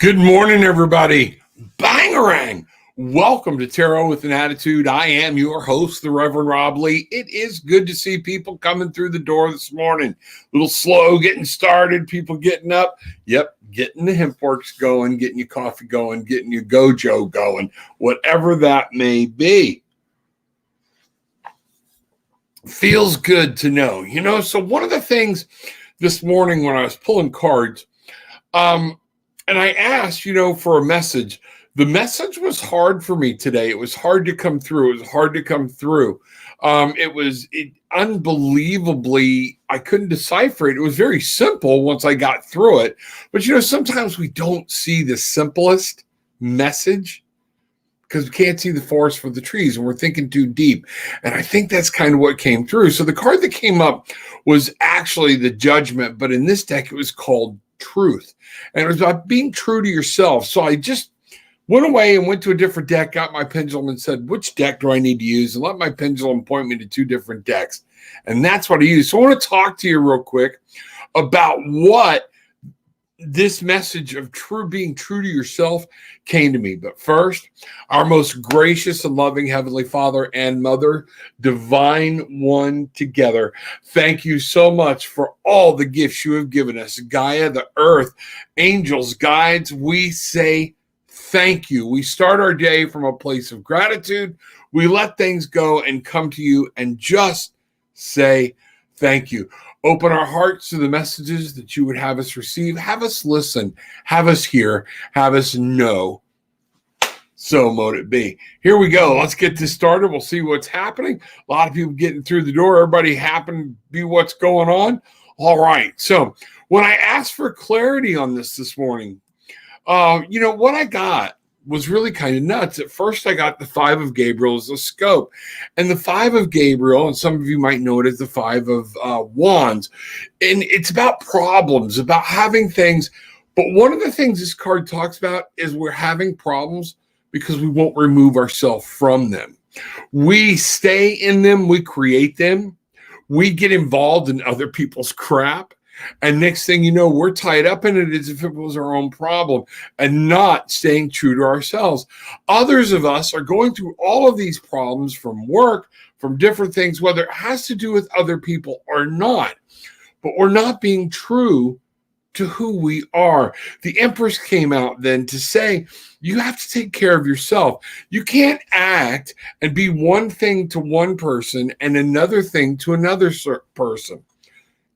Good morning, everybody. Bangarang. Welcome to Tarot with an Attitude. I am your host, the Reverend Rob Lee. It is good to see people coming through the door this morning. A little slow getting started, people getting up. Yep, getting the hemp works going, getting your coffee going, getting your gojo going, whatever that may be. Feels good to know. So one of the things this morning when I was pulling cards, and I asked, for a message. The message was hard for me today. It was hard to come through. It was unbelievably, I couldn't decipher it. It was very simple once I got through it. But, sometimes we don't see the simplest message because we can't see the forest for the trees and we're thinking too deep. And I think that's kind of what came through. So the card that came up was actually the Judgment, but in this deck, it was called Truth. And it was about being true to yourself. So I just went away and went to a different deck, got my pendulum and said, which deck do I need to use? And let my pendulum point me to two different decks. And that's what I use. So I want to talk to you real quick about what this message of being true to yourself came to me. But first, our most gracious and loving Heavenly Father and Mother, Divine One together, thank you so much for all the gifts you have given us. Gaia, the earth, angels, guides, we say thank you. We start our day from a place of gratitude. We let things go and come to you and just say thank you. Open our hearts to the messages that you would have us receive. Have us listen. Have us hear. Have us know. So mote it be. Here we go. Let's get this started. We'll see what's happening. A lot of people getting through the door. Everybody happen to be what's going on. All right. So when I asked for clarity on this morning, what I got was really kind of nuts. At first, I got the Five of Gabriel as a scope. And the Five of Gabriel, and some of you might know it as the Five of Wands, and it's about problems, about having things. But one of the things this card talks about is we're having problems because we won't remove ourselves from them. We stay in them, we create them, we get involved in other people's crap. And next thing you know, we're tied up in it as if it was our own problem and not staying true to ourselves. Others of us are going through all of these problems from work, from different things, whether it has to do with other people or not. But we're not being true to who we are. The Empress came out then to say, you have to take care of yourself. You can't act and be one thing to one person and another thing to another person.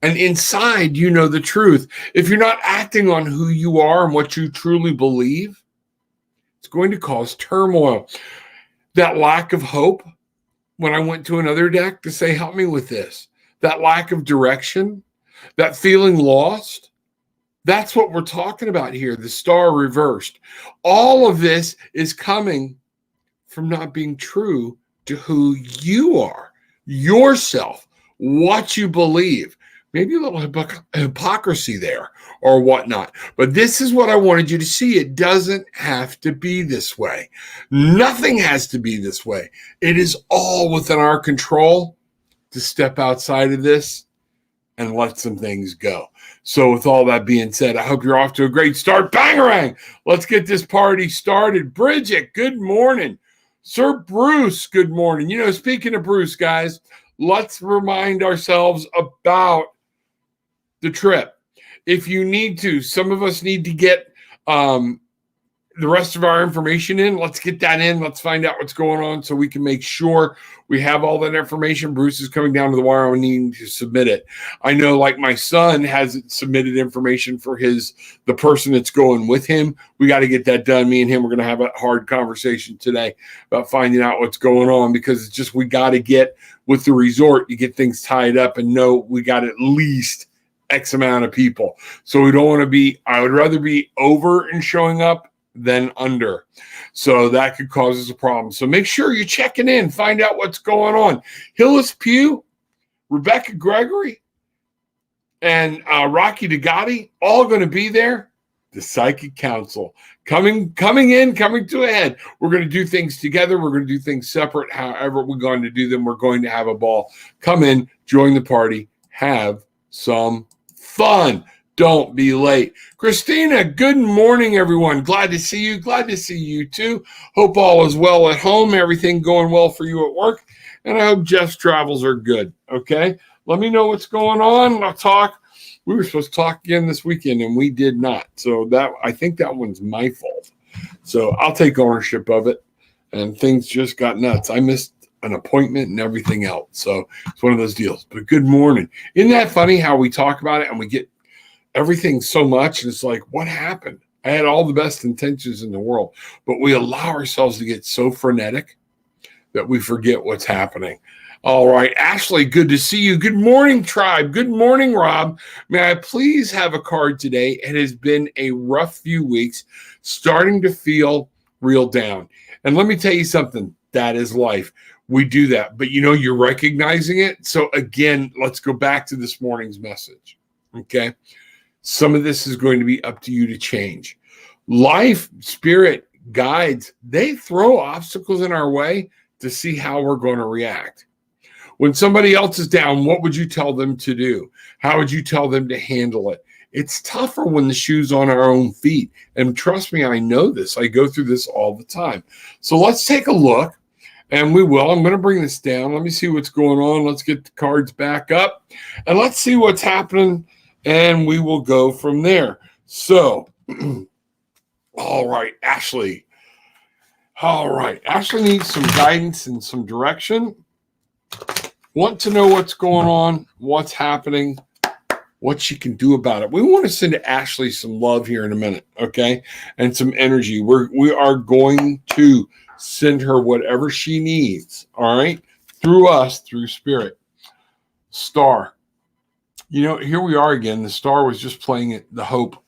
And inside, you know the truth. If you're not acting on who you are and what you truly believe, it's going to cause turmoil. That lack of hope, when I went to another deck to say, help me with this, that lack of direction, that feeling lost, that's what we're talking about here, the star reversed. All of this is coming from not being true to who you are, yourself, what you believe. Maybe a little hypocrisy there or whatnot. But this is what I wanted you to see. It doesn't have to be this way. Nothing has to be this way. It is all within our control to step outside of this and let some things go. So with all that being said, I hope you're off to a great start. Bangarang! Let's get this party started. Bridget, good morning. Sir Bruce, good morning. Speaking of Bruce, guys, let's remind ourselves about the trip. If you need to, some of us need to get the rest of our information in. Let's get that in. Let's find out what's going on so we can make sure we have all that information. Bruce is coming down to the wire. We need to submit it. I know, like, my son hasn't submitted information for the person that's going with him. We got to get that done. Me and him are going to have a hard conversation today about finding out what's going on, because it's just, we got to get with the resort, you get things tied up and know we got at least X amount of people. So we don't want to be, I would rather be over and showing up than under. So that could cause us a problem. So make sure you're checking in, find out what's going on. Hillis Pugh, Rebecca Gregory, and Rocky DeGotti, all going to be there. The Psychic Council coming to a head. We're going to do things together. We're going to do things separate. However we're going to do them, we're going to have a ball. Come in, join the party, have some fun. Don't be late. Christina, good morning, everyone. Glad to see you. Glad to see you too. Hope all is well at home. Everything going well for you at work. And I hope Jeff's travels are good. Okay. Let me know what's going on. I'll talk. We were supposed to talk again this weekend and we did not. So I think that one's my fault. So I'll take ownership of it. And things just got nuts. I missed an appointment and everything else. So it's one of those deals. But good morning. Isn't that funny how we talk about it and we get everything so much? And it's like, what happened? I had all the best intentions in the world, but we allow ourselves to get so frenetic that we forget what's happening. All right, Ashley, good to see you. Good morning, tribe. Good morning, Rob. May I please have a card today? It has been a rough few weeks, starting to feel real down. And let me tell you something, that is life. We do that, but you're recognizing it. So again, let's go back to this morning's message, okay? Some of this is going to be up to you to change. Life, spirit, guides, they throw obstacles in our way to see how we're going to react. When somebody else is down, what would you tell them to do? How would you tell them to handle it? It's tougher when the shoe's on our own feet. And trust me, I know this. I go through this all the time. So let's take a look, and we will. I'm going to bring this down. Let me see what's going on. Let's get the cards back up, and let's see what's happening, and we will go from there. So, all right, Ashley. All right, Ashley needs some guidance and some direction. Want to know what's going on, what's happening, what she can do about it. We want to send Ashley some love here in a minute, okay? And some energy. We are going to send her whatever she needs, all right? Through us, through spirit. Star. Here we are again. The star was just playing it, the hope,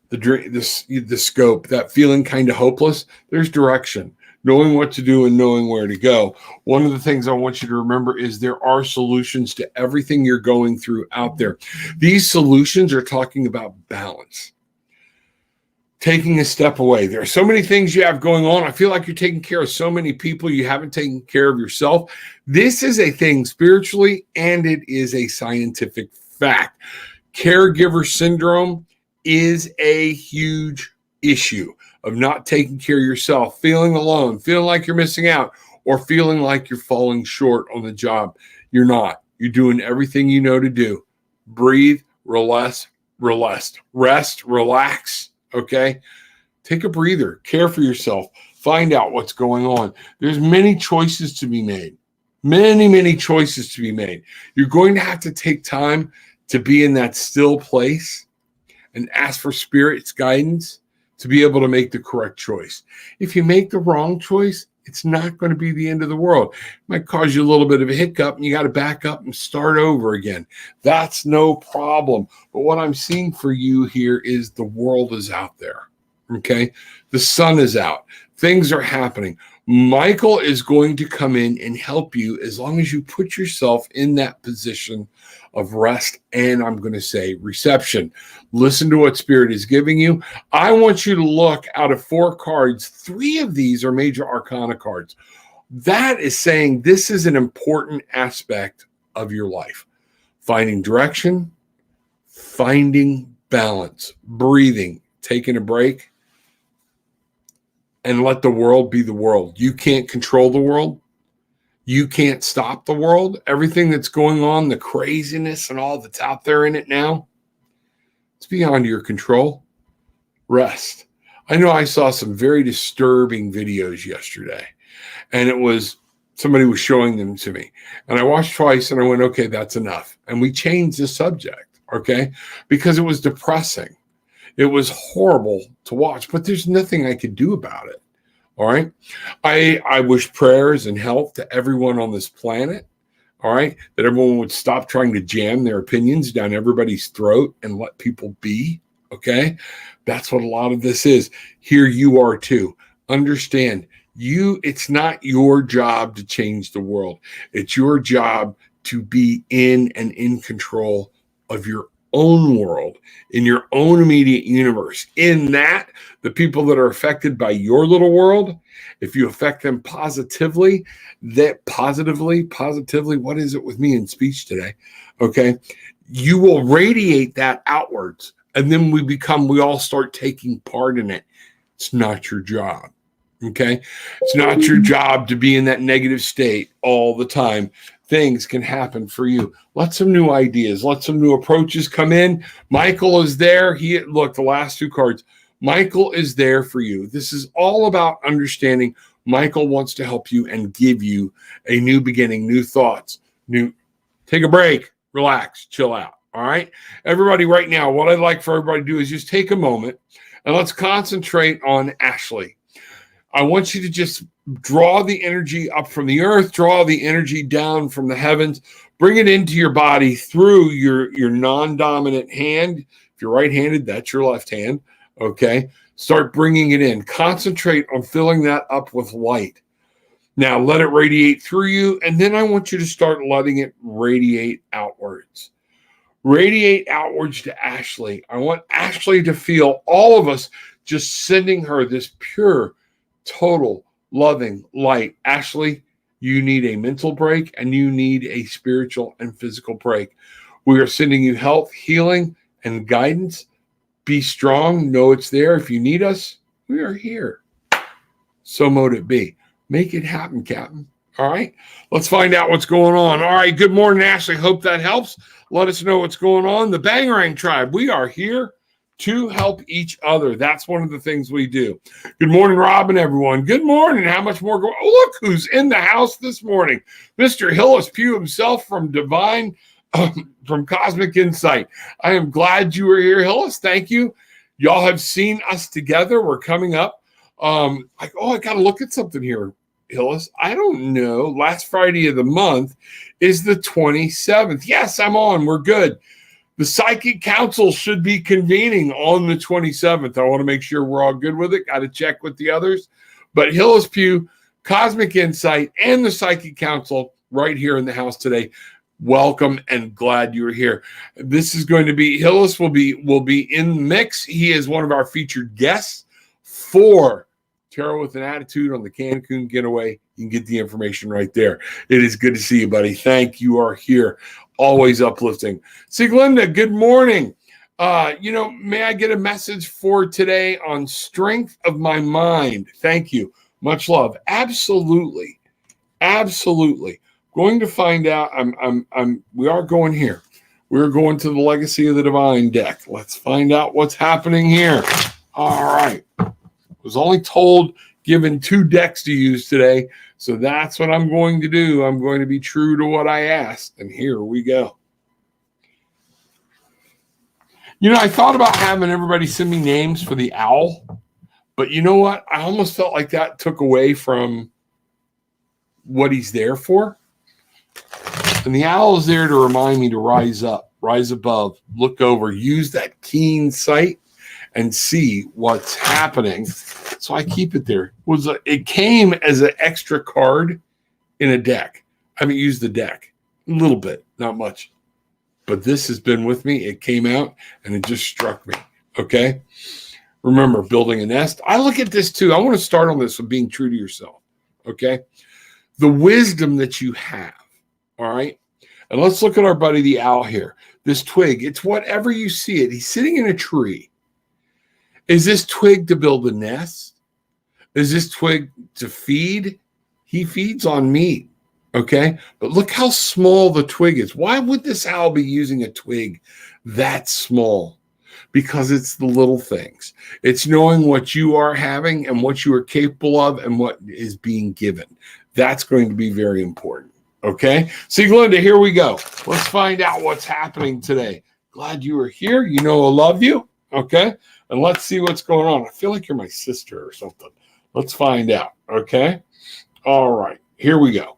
the dream, the scope, that feeling kind of hopeless. There's direction. Knowing what to do and knowing where to go. One of the things I want you to remember is there are solutions to everything you're going through out there. These solutions are talking about balance. Taking a step away. There are so many things you have going on. I feel like you're taking care of so many people. You haven't taken care of yourself. This is a thing spiritually, and it is a scientific fact. Caregiver syndrome is a huge issue of not taking care of yourself, feeling alone, feeling like you're missing out, or feeling like you're falling short on the job. You're not. You're doing everything you know to do. Breathe, rest, relax, okay? Take a breather, care for yourself, find out what's going on. There's many choices to be made. Many choices to be made. You're going to have to take time to be in that still place and ask for spirit's guidance to be able to make the correct choice. If you make the wrong choice, it's not going to be the end of the world. It might cause you a little bit of a hiccup and you got to back up and start over again. That's no problem. But what I'm seeing for you here is the world is out there. Okay? The sun is out. Things are happening. Michael is going to come in and help you as long as you put yourself in that position of rest and, I'm going to say, reception. Listen to what Spirit is giving you. I want you to look out of 4 cards. 3 of these are major arcana cards. That is saying this is an important aspect of your life. Finding direction, finding balance, breathing, taking a break, and let the world be the world. You can't control the world. You can't stop the world. Everything that's going on, the craziness and all that's out there in it now, it's beyond your control. Rest. I know I saw some very disturbing videos yesterday, and it was somebody was showing them to me. And I watched twice and I went, okay, that's enough. And we changed the subject, okay? Because it was depressing. It was horrible to watch, but there's nothing I could do about it. All right. I wish prayers and health to everyone on this planet. All right. That everyone would stop trying to jam their opinions down everybody's throat and let people be. Okay. That's what a lot of this is. Here you are too. Understand it's not your job to change the world. It's your job to be in and in control of your own world, in your own immediate universe. In that, the people that are affected by your little world, if you affect them positively, what is it with me in speech today? Okay. You will radiate that outwards. And then we all start taking part in it. It's not your job. Okay. It's not your job to be in that negative state all the time. Things can happen for you. Let some new ideas, let some new approaches come in. Michael is there. Look, the last two cards. Michael is there for you. This is all about understanding Michael wants to help you and give you a new beginning, new thoughts, take a break, relax, chill out. All right. Everybody right now, what I'd like for everybody to do is just take a moment and let's concentrate on Ashley. I want you to just draw the energy up from the earth, draw the energy down from the heavens, bring it into your body through your non-dominant hand. If you're right-handed, that's your left hand. Okay. Start bringing it in. Concentrate on filling that up with light. Now let it radiate through you. And then I want you to start letting it radiate outwards. Radiate outwards to Ashley. I want Ashley to feel all of us just sending her this pure, total, loving light. Ashley, you need a mental break and you need a spiritual and physical break. We are sending you health, healing, and guidance. Be strong. Know it's there. If you need us, we are here. So mote it be. Make it happen, Captain. All right. Let's find out what's going on. All right. Good morning, Ashley. Hope that helps. Let us know what's going on. The Bangarang Tribe, we are here to help each other. That's one of the things we do. Good morning, Robin, everyone. Good morning. How much more? Oh, look who's in the house this morning. Mr. Hillis Pugh himself from from Cosmic Insight. I am glad you were here, Hillis. Thank you. Y'all have seen us together. We're coming up. I got to look at something here, Hillis. I don't know. Last Friday of the month is the 27th. Yes, I'm on. We're good. The Psychic Council should be convening on the 27th. I want to make sure we're all good with it. Got to check with the others. But Hillis Pugh, Cosmic Insight, and the Psychic Council right here in the house today. Welcome and glad you're here. This is going to be, Hillis will be in the mix. He is one of our featured guests for Tarot with an Attitude on the Cancun Getaway. You can get the information right there. It is good to see you, buddy. Thank you. Are here. Always uplifting. Sieglinde, good morning. May I get a message for today on strength of my mind? Thank you. Much love. Absolutely. Absolutely. Going to find out. We are going here. We're going to the Legacy of the Divine deck. Let's find out what's happening here. All right. I was only given 2 decks to use today. So that's what I'm going to do. I'm going to be true to what I asked. And here we go. I thought about having everybody send me names for the owl. But you know what? I almost felt like that took away from what he's there for. And the owl is there to remind me to rise up, rise above, look over, use that keen sight and see what's happening. So I keep it there. It came as an extra card in a deck. I haven't used the deck a little bit, not much. But this has been with me. It came out and it just struck me. Okay. Remember, building a nest. I look at this too. I want to start on this with being true to yourself. Okay. The wisdom that you have. All right. And let's look at our buddy, the owl here. This twig, it's whatever you see it. He's sitting in a tree. Is this twig to build a nest? Is this twig to feed? He feeds on meat. Okay. But look how small the twig is. Why would this owl be using a twig that small? Because it's the little things. It's knowing what you are having and what you are capable of and what is being given. That's going to be very important. Okay. Sieglinde, here we go. Let's find out what's happening today. Glad you are here. I love you. Okay. And let's see what's going on. I feel like you're my sister or something. Let's find out. Okay. All right. Here we go.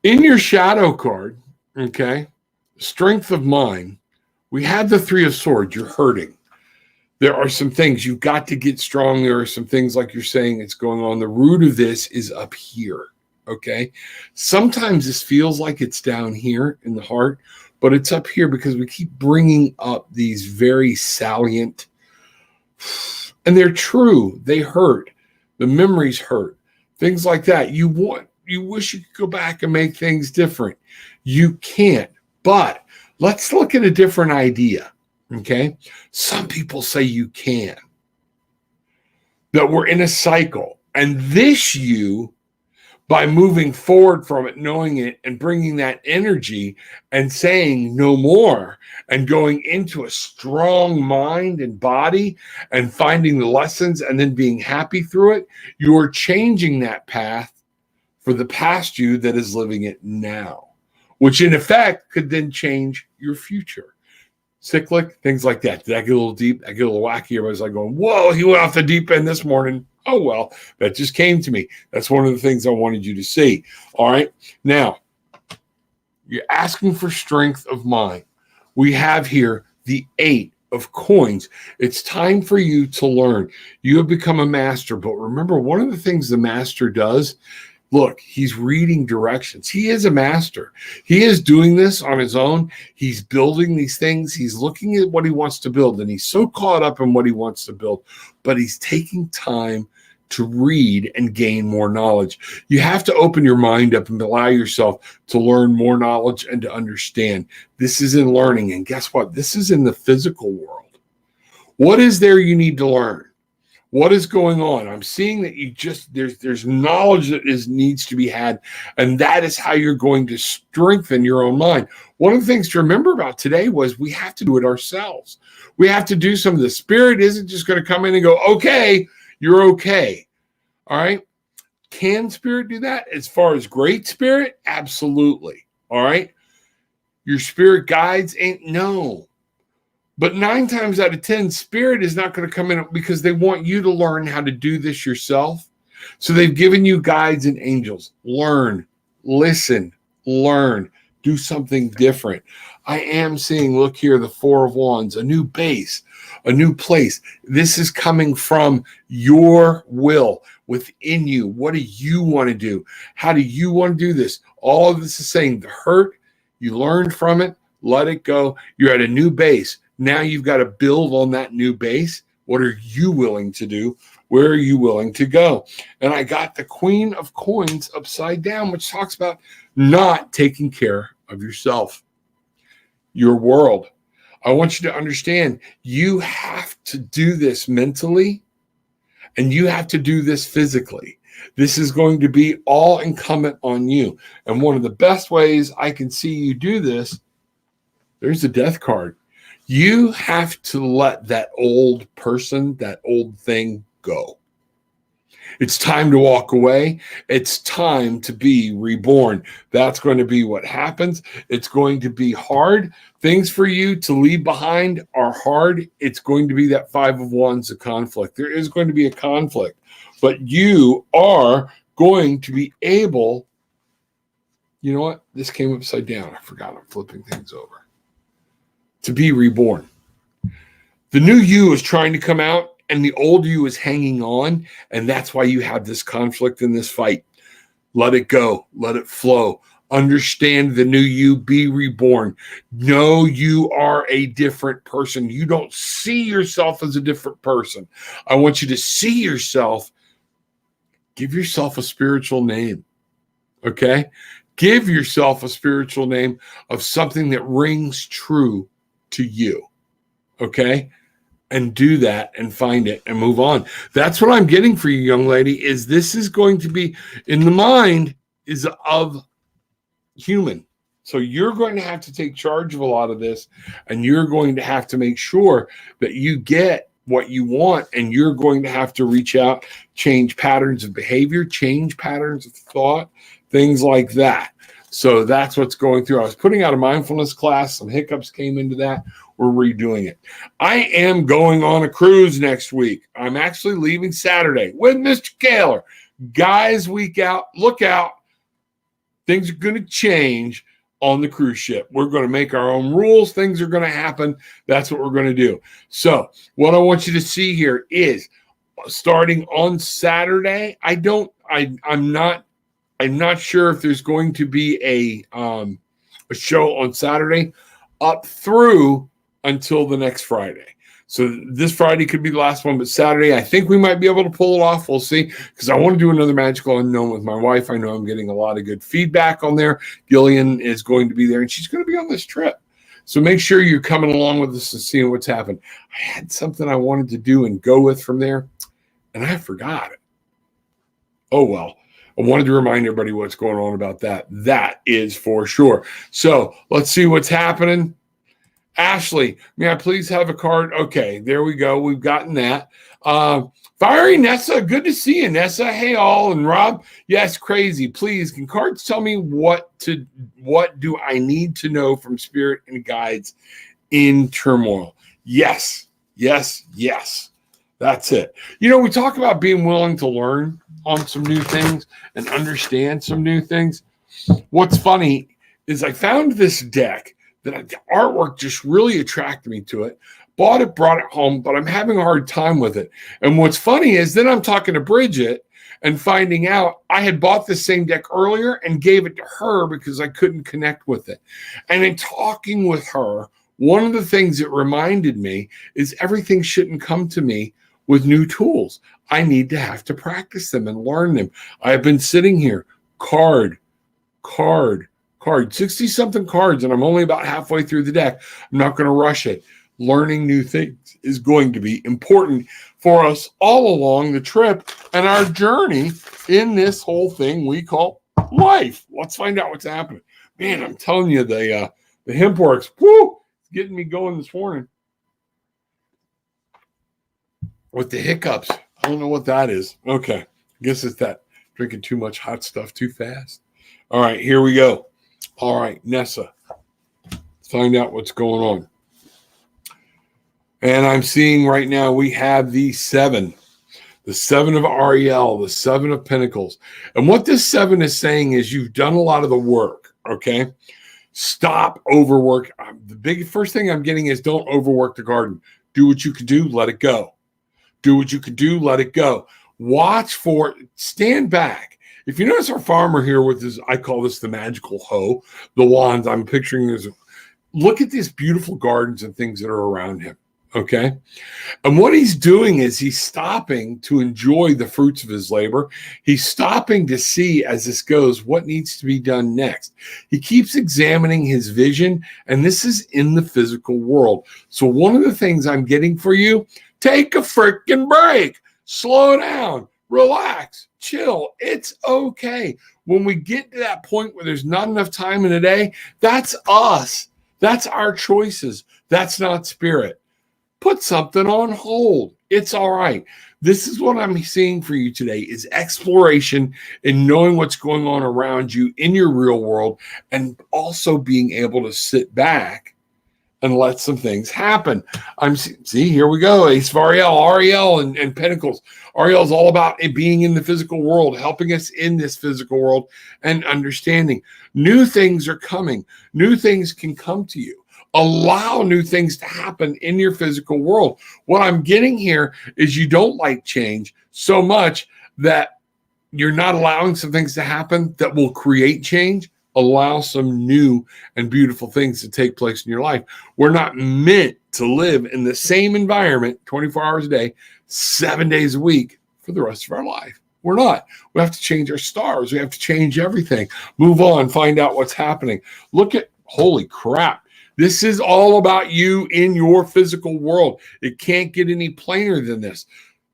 In your shadow card, okay, strength of mind, we have the 3 of Swords. You're hurting. There are some things you've got to get strong. There are some things like you're saying it's going on. The root of this is up here. Okay. Sometimes this feels like it's down here in the heart, but it's up here because we keep bringing up these very salient, and they're true. They hurt. The memories hurt. Things like that. You wish you could go back and make things different. You can't, but Let's look at a different idea. Okay. Some people say you can, that we're in a cycle. And this you, by moving forward from it, knowing it, and bringing that energy and saying no more and going into a strong mind and body and finding the lessons and then being happy through it, you're changing that path for the past you that is living it now, which in effect could then change your future. Cyclic, things like that. Did I get a little deep? I get a little wacky. Everybody's like going, whoa, he went off the deep end this morning. Oh, well, that just came to me. That's one of the things I wanted you to see. All right. Now, you're asking for strength of mind. We have here the 8 of coins. It's time for you to learn. You have become a master. But remember, one of the things the master does, look, he's reading directions. He is a master. He is doing this on his own. He's building these things. He's looking at what he wants to build, and he's so caught up in what he wants to build, but he's taking time to read and gain more knowledge. You have to open your mind up and allow yourself to learn more knowledge and to understand. This is in learning. And guess what? This is in the physical world. What is there you need to learn? What is going on? I'm seeing that you just, there's knowledge that needs to be had. And that is how you're going to strengthen your own mind. One of the things to remember about today was we have to do it ourselves. We have to do some of the Spirit isn't just going to come in and go, okay, you're okay. All right. Can Spirit do that? As far as Great Spirit? Absolutely. All right. Your spirit guides ain't no. But 9 times out of 10, Spirit is not going to come in because they want you to learn how to do this yourself. So they've given you guides and angels. Learn, listen, learn, do something different. I am seeing, look here, the 4 of Wands, a new base, a new place. This is coming from your will within you. What do you want to do? How do you want to do this? All of this is saying the hurt, you learned from it, let it go. You're at a new base. Now you've got to build on that new base. What are you willing to do? Where are you willing to go? And I got the Queen of Coins upside down, which talks about not taking care of yourself, your world. I want you to understand you have to do this mentally and you have to do this physically. This is going to be all incumbent on you. And one of the best ways I can see you do this, there's the Death card. You have to let that old person, that old thing go. It's time to walk away. It's time to be reborn. That's going to be what happens. It's going to be hard. Things for you to leave behind are hard. It's going to be that 5 of Wands of conflict. There is going to be a conflict, but you are going to be able, you know what? This came upside down. I forgot I'm flipping things over. To be reborn. The new you is trying to come out and the old you is hanging on. And that's why you have this conflict in this fight. Let it go. Let it flow. Understand the new you, be reborn. Know you are a different person. You don't see yourself as a different person. I want you to see yourself. Give yourself a spiritual name. Okay? Give yourself a spiritual name of something that rings true to you, okay? And do that and find it and move on. That's what I'm getting for you, young lady, is this is going to be in the mind is of human. So you're going to have to take charge of a lot of this, and you're going to have to make sure that you get what you want, and you're going to have to reach out, change patterns of behavior, change patterns of thought, things like that. So that's what's going through. I was putting out a mindfulness class. Some hiccups came into that. We're redoing it. I am going on a cruise next week. I'm actually leaving Saturday with Mr. Kaler. Guys, week out. Look out. Things are going to change on the cruise ship. We're going to make our own rules. Things are going to happen. That's what we're going to do. So what I want you to see here is starting on Saturday. I'm not sure if there's going to be a show on Saturday up through until the next Friday. So this Friday could be the last one, but Saturday, I think we might be able to pull it off. We'll see, because I want to do another Magical Unknown with my wife. I know I'm getting a lot of good feedback on there. Gillian is going to be there, and she's going to be on this trip. So make sure you're coming along with us and seeing what's happened. I had something I wanted to do and go with from there, and I forgot it. Oh, well. I wanted to remind everybody what's going on about that. That is for sure. So let's see what's happening. Ashley, may I please have a card? Okay, there we go. We've gotten that. Fiery Nessa, good to see you, Nessa. Hey, all. And Rob, yes, crazy. Please, can cards tell me what do I need to know from spirit and guides in turmoil? Yes, yes, yes. That's it. You know, we talk about being willing to learn on some new things and understand some new things. What's funny is I found this deck that the artwork just really attracted me to it. Bought it, brought it home, but I'm having a hard time with it. And what's funny is then I'm talking to Bridget and finding out I had bought the same deck earlier and gave it to her because I couldn't connect with it. And in talking with her, one of the things it reminded me is everything shouldn't come to me with new tools. I need to have to practice them and learn them. I've been sitting here, card, 60-something cards, and I'm only about halfway through the deck. I'm not going to rush it. Learning new things is going to be important for us all along the trip and our journey in this whole thing we call life. Let's find out what's happening. Man, I'm telling you, the hemp works. Woo! It's getting me going this morning. With the hiccups. I don't know what that is. Okay. I guess it's that drinking too much hot stuff too fast. All right, here we go. All right, Nessa. Let's find out what's going on. And I'm seeing right now we have the 7 of Ariel, the 7 of Pentacles. And what this 7 is saying is you've done a lot of the work, okay? Stop overwork. The first thing I'm getting is don't overwork the garden. Do what you can do, let it go. Do what you can do, let it go. Watch for it. Stand back. If you notice our farmer here with his, I call this the magical hoe, the wands, I'm picturing this. Look at these beautiful gardens and things that are around him, okay? And what he's doing is he's stopping to enjoy the fruits of his labor. He's stopping to see as this goes what needs to be done next. He keeps examining his vision, and this is in the physical world. So one of the things I'm getting for you, take a freaking break. Slow down. Relax. Chill. It's okay. When we get to that point where there's not enough time in a day, that's us. That's our choices. That's not spirit. Put something on hold. It's all right. This is what I'm seeing for you today is exploration and knowing what's going on around you in your real world and also being able to sit back and let some things happen. See, here we go. Ace of Ariel and Pentacles. Ariel is all about it being in the physical world, helping us in this physical world and understanding. New things are coming. New things can come to you. Allow new things to happen in your physical world. What I'm getting here is you don't like change so much that you're not allowing some things to happen that will create change. Allow some new and beautiful things to take place in your life. We're not meant to live in the same environment 24 hours a day, 7 days a week for the rest of our life. We're not. We have to change our stars. We have to change everything. Move on, find out what's happening. Look at, holy crap. This is all about you in your physical world. It can't get any plainer than this.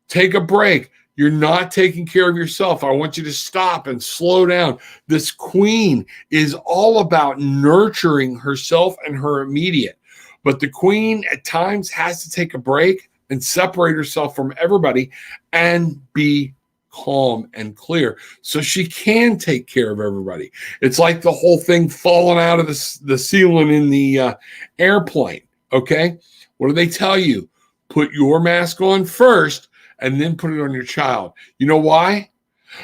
Take a break. You're not taking care of yourself. I want you to stop and slow down. This queen is all about nurturing herself and her immediate. But the queen at times has to take a break and separate herself from everybody and be calm and clear so she can take care of everybody. It's like the whole thing falling out of the ceiling in the airplane, okay? What do they tell you? Put your mask on first and then put it on your child. You know why?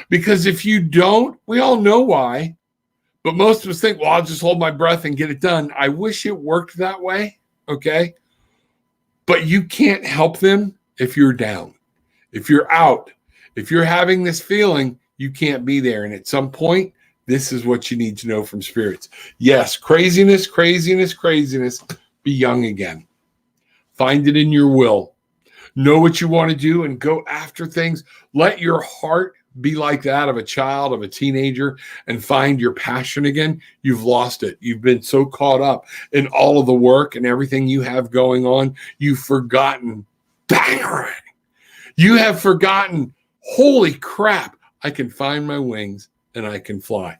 Because if you don't, we all know why, but most of us think, well, I'll just hold my breath and get it done. I wish it worked that way, okay? But you can't help them if you're down, if you're out, if you're having this feeling, you can't be there. And at some point, this is what you need to know from spirits. Yes, craziness. Be young again. Find it in your will. Know what you want to do and go after things. Let your heart be like that of a child, of a teenager, and find your passion again, you've lost it. You've been so caught up in all of the work and everything you have going on, you've forgotten. Bang! You have forgotten, holy crap, I can find my wings and I can fly.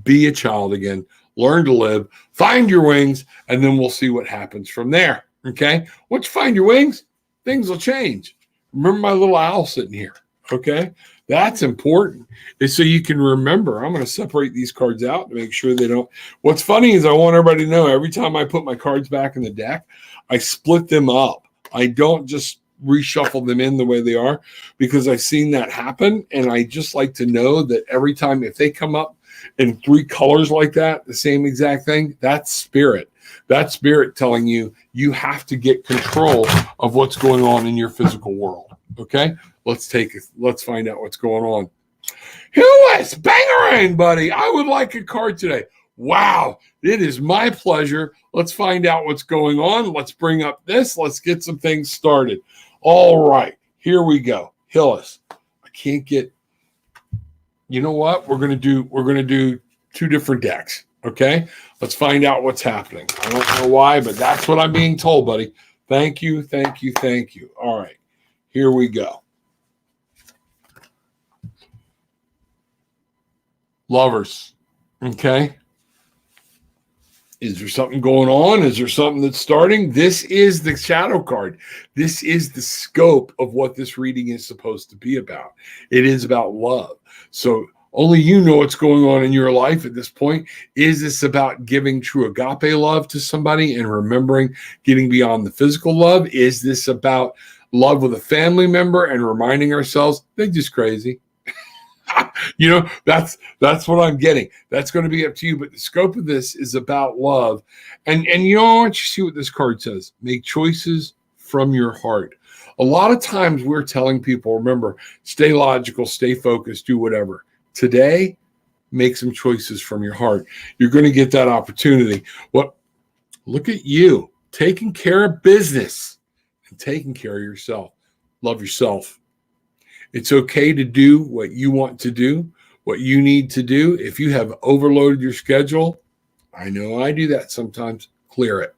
Be a child again. Learn to live. Find your wings, and then we'll see what happens from there. Okay? Once you find your wings, things will change. Remember my little owl sitting here. Okay? That's important. Is so you can remember. I'm going to separate these cards out to make sure they don't. What's funny is I want everybody to know every time I put my cards back in the deck, I split them up. I don't just reshuffle them in the way they are, because I've seen that happen. And I just like to know that every time, if they come up in 3 colors like that, the same exact thing, that's spirit. That's spirit telling you you have to get control of what's going on in your physical world. Okay? Let's find out what's going on. Lewis, bangerang, buddy. I would like a card today. Wow, it is my pleasure. Let's find out what's going on. Let's bring up this. Let's get some things started. All right, here we go. Hillis. I can't get. You know what? We're gonna do 2 different decks. Okay, let's find out what's happening. I don't know why, but that's what I'm being told, buddy. Thank you, thank you, thank you. All right, here we go. Lovers. Okay. Is there something going on? Is there something that's starting? This is the shadow card. This is the scope of what this reading is supposed to be about. It is about love. So only you know what's going on in your life at this point. Is this about giving true agape love to somebody and remembering getting beyond the physical love? Is this about love with a family member and reminding ourselves they're just crazy? You know, that's what I'm getting. That's going to be up to you. But the scope of this is about love. And you know, I want you to see what this card says. Make choices from your heart. A lot of times we're telling people, remember, stay logical, stay focused, do whatever. Today, make some choices from your heart. You're going to get that opportunity. Look at you taking care of business and taking care of yourself. Love yourself. It's okay to do what you want to do, what you need to do. If you have overloaded your schedule, I know I do that sometimes, clear it.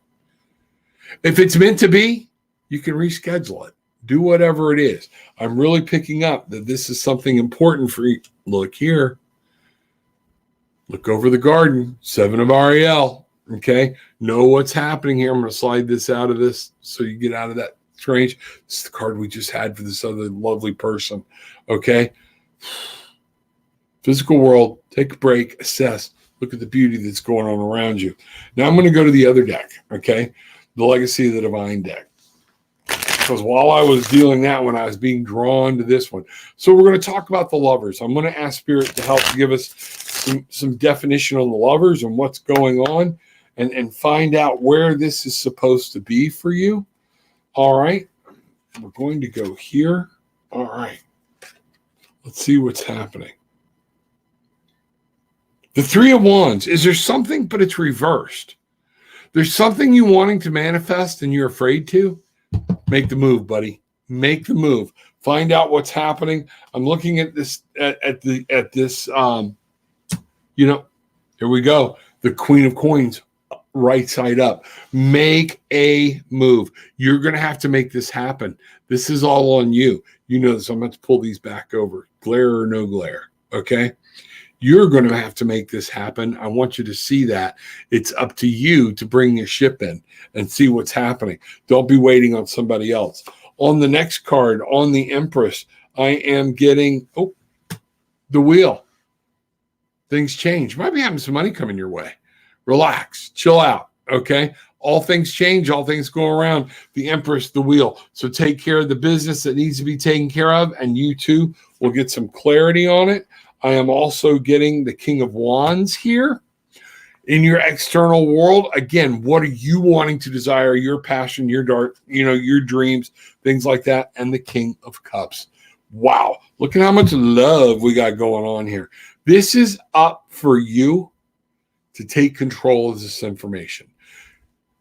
If it's meant to be, you can reschedule it. Do whatever it is. I'm really picking up that this is something important for you. Look here. Look over the garden. 7 of Ariel. Okay. Know what's happening here. I'm going to slide this out of this so you get out of that strange. This is the card we just had for this other lovely person. Okay. Physical world. Take a break. Assess. Look at the beauty that's going on around you. Now I'm going to go to the other deck. Okay. The Legacy of the Divine deck. Because while I was dealing that one, I was being drawn to this one. So we're going to talk about the lovers. I'm going to ask Spirit to help give us some definition on the lovers and what's going on and find out where this is supposed to be for you. All right. We're going to go here. All right. Let's see what's happening. The 3 of Wands. Is there something, but it's reversed? There's something you wanting to manifest and you're afraid to? Make the move, buddy. Make the move. Find out what's happening. I'm looking at this at this you know, here we go. The Queen of Coins, right side up. Make a move. You're going to have to make this happen. This is all on you. You know this. I'm going to pull these back over. Glare or no glare. Okay. You're going to have to make this happen. I want you to see that. It's up to you to bring your ship in and see what's happening. Don't be waiting on somebody else. On the next card, on the Empress, I am getting the Wheel. Things change. Might be having some money coming your way. Relax. Chill out. Okay? All things change. All things go around. The Empress, the Wheel. So take care of the business that needs to be taken care of, and you too will get some clarity on it. I am also getting the King of Wands here. In your external world, again, what are you wanting to desire? Your passion, your dark, your dreams, things like that. And the King of Cups. Wow. Look at how much love we got going on here. This is up for you to take control of this information.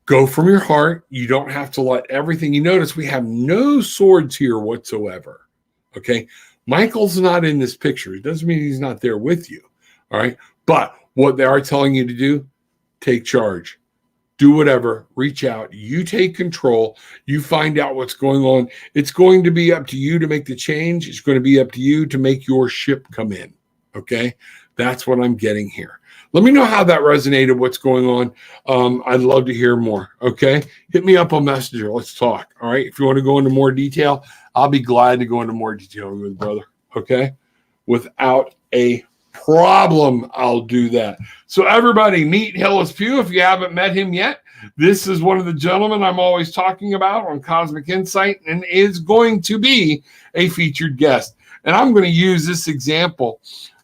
Go from your heart. You don't have to let everything. You notice we have no swords here whatsoever. Okay. Michael's not in this picture. It doesn't mean he's not there with you. All right. But what they are telling you to do, take charge. Do whatever, reach out. You take control. You find out what's going on. It's going to be up to you to make the change. It's going to be up to you to make your ship come in. Okay. That's what I'm getting here. Let me know how that resonated, what's going on. I'd love to hear more. Okay. Hit me up on Messenger. Let's talk. All right. If you want to go into more detail, I'll be glad to go into more detail with brother. Okay. Without a problem, I'll do that. So everybody, meet Hillis Pugh if you haven't met him yet. This is one of the gentlemen I'm always talking about on Cosmic Insight and is going to be a featured guest. And I'm going to use this example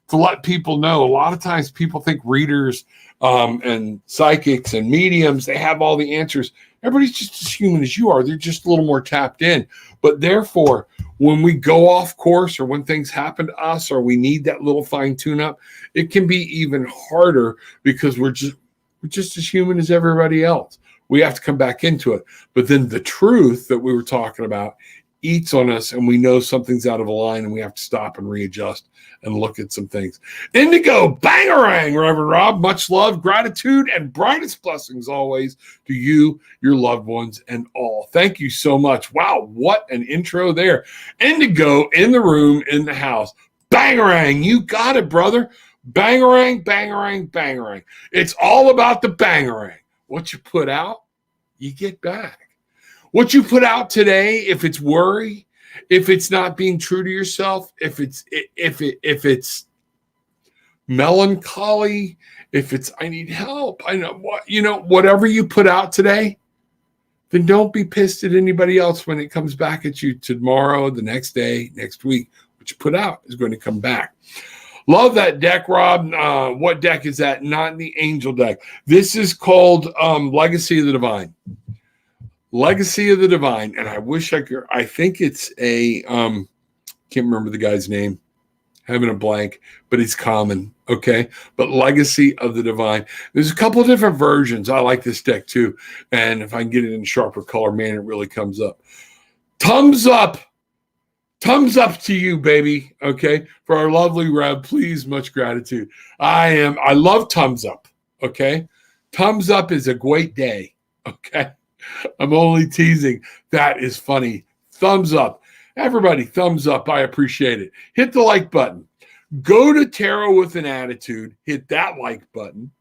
to let people know. A lot of times people think readers and psychics and mediums, they have all the answers. Everybody's just as human as you are. They're just a little more tapped in. But therefore, when we go off course or when things happen to us or we need that little fine tune up, it can be even harder because we're just as human as everybody else. We have to come back into it. But then the truth that we were talking about eats on us and we know something's out of line and we have to stop and readjust and look at some things. Indigo, bangarang, Reverend Rob. Much love, gratitude, and brightest blessings always to you, your loved ones, and all. Thank you so much. Wow, what an intro there. Indigo in the room, in the house. Bangarang, you got it, brother. Bangarang, bangarang, bangarang. It's all about the bangarang. What you put out, you get back. What you put out today, if it's worry, if it's not being true to yourself, if it's melancholy, if it's I need help, I know what whatever you put out today, then don't be pissed at anybody else when it comes back at you tomorrow, the next day, next week. What you put out is going to come back. Love that deck, Rob. What deck is that? Not the angel deck. This is called Legacy of the Divine. Legacy of the Divine. And I wish I could, I think it's a, can't remember the guy's name, having a blank, but it's common. Okay. But Legacy of the Divine. There's a couple of different versions. I like this deck too. And if I can get it in sharper color, man, it really comes up. Thumbs up. Thumbs up to you, baby. Okay. For our lovely Rev, please, much gratitude. I love thumbs up. Okay. Thumbs up is a great day. Okay. I'm only teasing. That is funny. Thumbs up. Everybody, thumbs up. I appreciate it. Hit the like button. Go to Tarot with an Attitude. Hit that like button.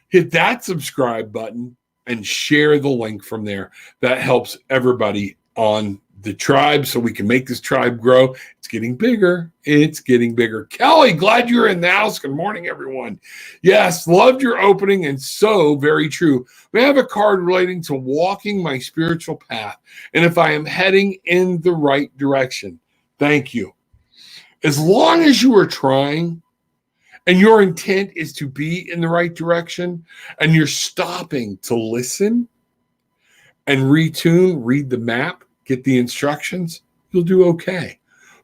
Hit that subscribe button and share the link from there. That helps everybody on the tribe so we can make this tribe grow. It's getting bigger. It's getting bigger. Kelly, glad you're in the house. Good morning, everyone. Yes, loved your opening and so very true. We have a card relating to walking my spiritual path and if I am heading in the right direction. Thank you. As long as you are trying and your intent is to be in the right direction and you're stopping to listen and retune, read the map, get the instructions, you'll do okay.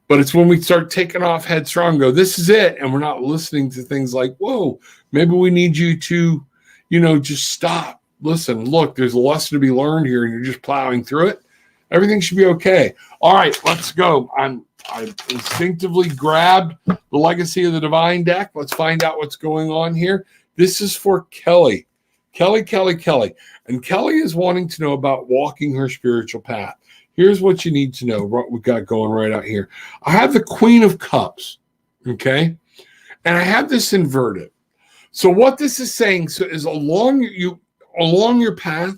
But it's when we start taking off headstrong, go, this is it. And we're not listening to things like, whoa, maybe we need you to, just stop. Listen, look, there's a lesson to be learned here and you're just plowing through it. Everything should be okay. All right, let's go. I instinctively grabbed the Legacy of the Divine deck. Let's find out what's going on here. This is for Kelly. Kelly. And Kelly is wanting to know about walking her spiritual path. Here's what you need to know, what we got going right out here. I have the Queen of Cups, okay? And I have this inverted. So what this is saying is along your path,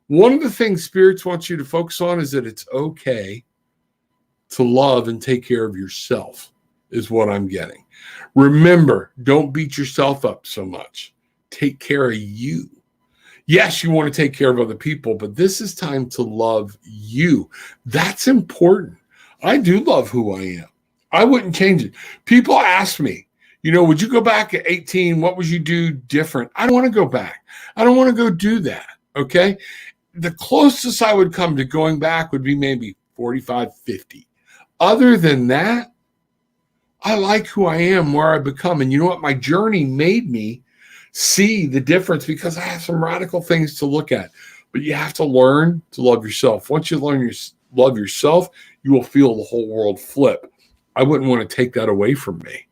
one of the things spirits want you to focus on is that it's okay to love and take care of yourself, is what I'm getting. Remember, don't beat yourself up so much. Take care of you. Yes, you want to take care of other people, but this is time to love you. That's important. I do love who I am. I wouldn't change it. People ask me, would you go back at 18? What would you do different? I don't want to go back. I don't want to go do that. Okay. The closest I would come to going back would be maybe 45, 50. Other than that, I like who I am, where I become. And you know what? My journey made me see the difference because I have some radical things to look at. But you have to learn to love yourself. Once you learn love yourself, you will feel the whole world flip. I wouldn't want to take that away from me.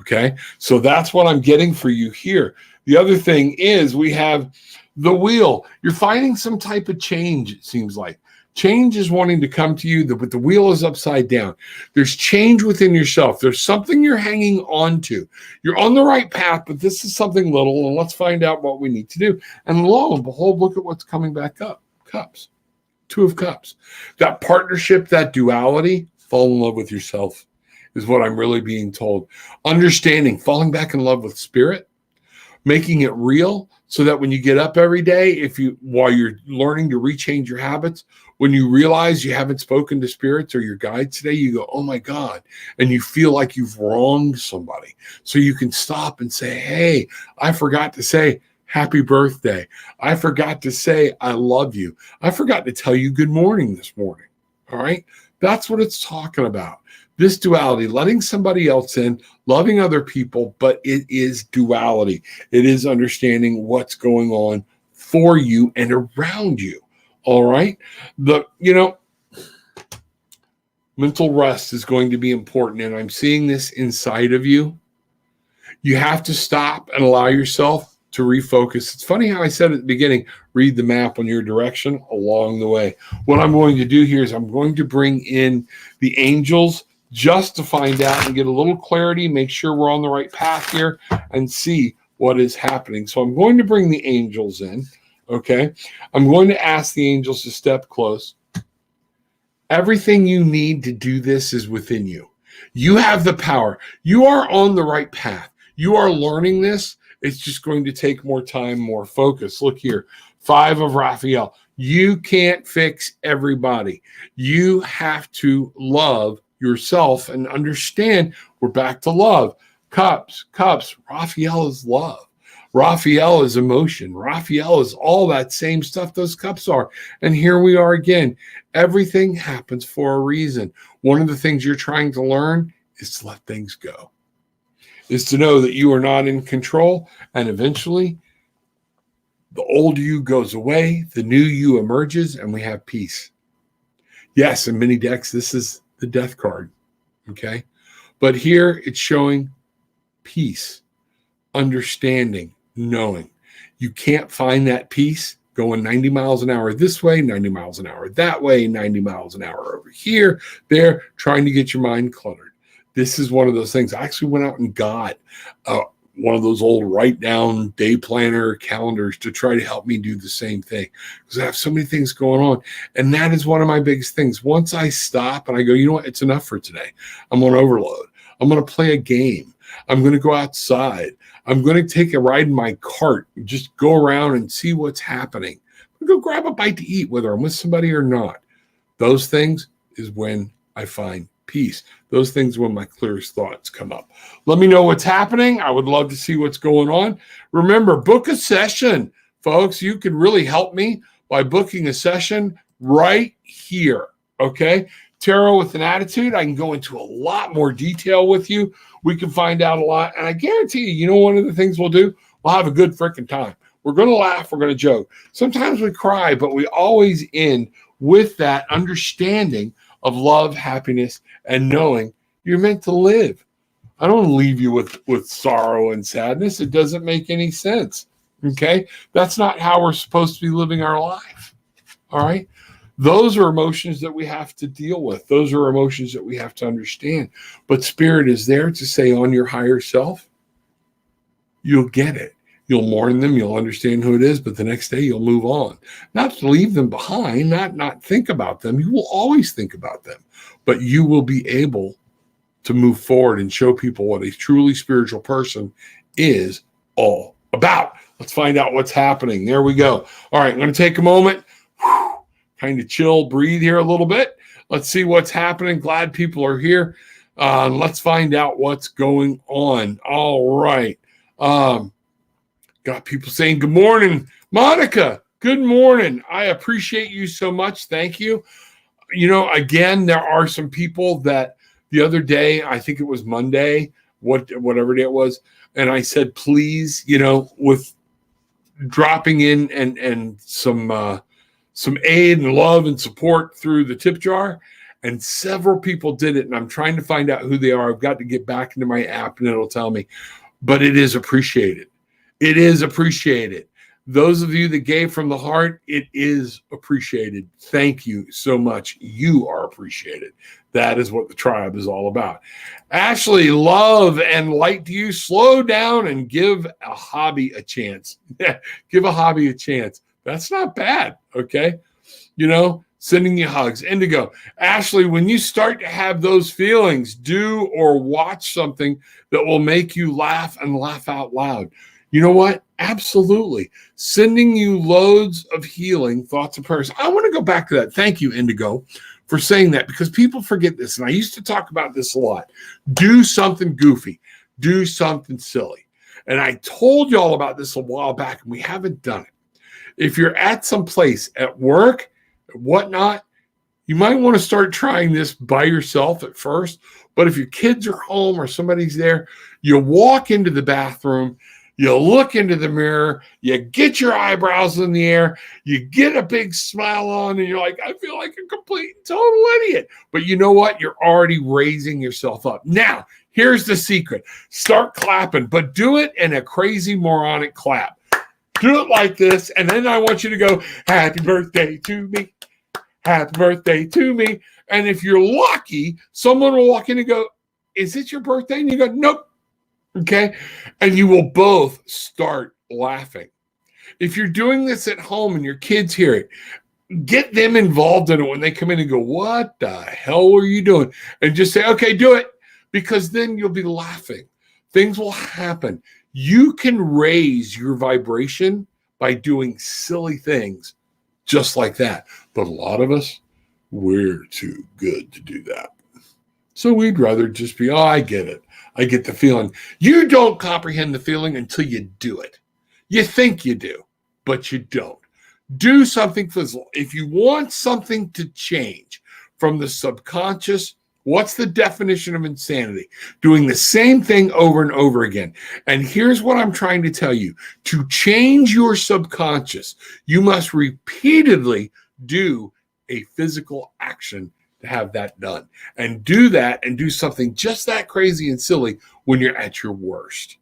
Okay. So that's what I'm getting for you here. The other thing is we have the wheel. You're finding some type of change, it seems like. Change is wanting to come to you, but the wheel is upside down. There's change within yourself. There's something you're hanging on to. You're on the right path, but this is something little, and let's find out what we need to do. And lo and behold, look at what's coming back up. Cups. Two of Cups. That partnership, that duality, fall in love with yourself is what I'm really being told. Understanding, falling back in love with spirit, making it real so that when you get up every day, while you're learning to rechange your habits, when you realize you haven't spoken to spirits or your guides today, you go, oh my God. And you feel like you've wronged somebody. So you can stop and say, hey, I forgot to say happy birthday. I forgot to say I love you. I forgot to tell you good morning this morning. All right. That's what it's talking about. This duality, letting somebody else in, loving other people, but it is duality. It is understanding what's going on for you and around you. All right. Mental rest is going to be important. And I'm seeing this inside of you. You have to stop and allow yourself to refocus. It's funny how I said at the beginning, read the map on your direction along the way. What I'm going to do here is I'm going to bring in the angels just to find out and get a little clarity, make sure we're on the right path here and see what is happening. So I'm going to bring the angels in. Okay. I'm going to ask the angels to step close. Everything you need to do this is within you. You have the power. You are on the right path. You are learning this. It's just going to take more time, more focus. Look here. 5 of Raphael. You can't fix everybody. You have to love yourself and understand we're back to love. Cups. Raphael is love. Raphael is emotion. Raphael is all that same stuff those cups are. And here we are again. Everything happens for a reason. One of the things you're trying to learn is to let things go, is to know that you are not in control. And eventually, the old you goes away, the new you emerges, and we have peace. Yes, in many decks, this is the death card. Okay. But here it's showing peace, understanding, knowing. You can't find that peace going 90 miles an hour this way, 90 miles an hour that way, 90 miles an hour over here, there, trying to get your mind cluttered. This is one of those things. I actually went out and got one of those old write down day planner calendars to try to help me do the same thing, because I have so many things going on. And that is one of my biggest things. Once I stop and I go, you know what, it's enough for today. I'm on overload. I'm going to play a game. I'm going to go outside. I'm going to take a ride in my cart and just go around and see what's happening. I'm going to go grab a bite to eat, whether I'm with somebody or not. Those things is when I find peace. Those things when my clearest thoughts come up. Let me know what's happening. I would love to see what's going on. Remember, book a session, folks. You can really help me by booking a session right here. Okay. Tarot with an Attitude. I can go into a lot more detail with you. We can find out a lot. And I guarantee you, one of the things we'll do, we'll have a good freaking time. We're going to laugh. We're going to joke. Sometimes we cry, but we always end with that understanding of love, happiness, and knowing you're meant to live. I don't leave you with sorrow and sadness. It doesn't make any sense. Okay? That's not how we're supposed to be living our life. All right? Those are emotions that we have to deal with. Those are emotions that we have to understand. But Spirit is there to say on your higher self, you'll get it. You'll mourn them. You'll understand who it is. But the next day you'll move on. Not to leave them behind, not think about them. You will always think about them. But you will be able to move forward and show people what a truly spiritual person is all about. Let's find out what's happening. There we go. All right, I'm going to take a moment. Kind of chill, breathe here a little bit. Let's see what's happening. Glad people are here. Let's find out what's going on. All right. Got people saying good morning. Monica, good morning. I appreciate you so much. Thank you. Again, there are some people that the other day, I think it was Monday, whatever day it was, and I said, please, with dropping in and some aid and love and support through the tip jar. And several people did it, and I'm trying to find out who they are. I've got to get back into my app, and it'll tell me. But it is appreciated. It is appreciated. Those of you that gave from the heart, it is appreciated. Thank you so much. You are appreciated. That is what the tribe is all about. Ashley, love and light to you. Slow down and give a hobby a chance. Give a hobby a chance. That's not bad, okay? Sending you hugs. Indigo. Ashley, when you start to have those feelings, do or watch something that will make you laugh and laugh out loud. You know what? Absolutely. Sending you loads of healing thoughts and prayers. I want to go back to that. Thank you, Indigo, for saying that, because people forget this. And I used to talk about this a lot. Do something goofy. Do something silly. And I told you all about this a while back, and we haven't done it. If you're at some place at work, whatnot, you might want to start trying this by yourself at first. But if your kids are home or somebody's there, you walk into the bathroom, you look into the mirror, you get your eyebrows in the air, you get a big smile on, and you're like, I feel like a complete and total idiot. But you know what? You're already raising yourself up. Now, here's the secret. Start clapping, but do it in a crazy moronic clap. Do it like this, and then I want you to go, happy birthday to me. Happy birthday to me. And if you're lucky, someone will walk in and go, is it your birthday? And you go, nope. Okay. And you will both start laughing. If you're doing this at home and your kids hear it, get them involved in it when they come in and go, what the hell were you doing? And just say, okay, do it. Because then you'll be laughing. Things will happen. You can raise your vibration by doing silly things just like that. But a lot of us, we're too good to do that. So we'd rather just be, I get it. I get the feeling. You don't comprehend the feeling until you do it. You think you do, but you don't. Do something physical. If you want something to change from the subconscious, what's the definition of insanity? Doing the same thing over and over again. And here's what I'm trying to tell you. To change your subconscious, you must repeatedly do a physical action to have that done. And do that and do something just that crazy and silly when you're at your worst.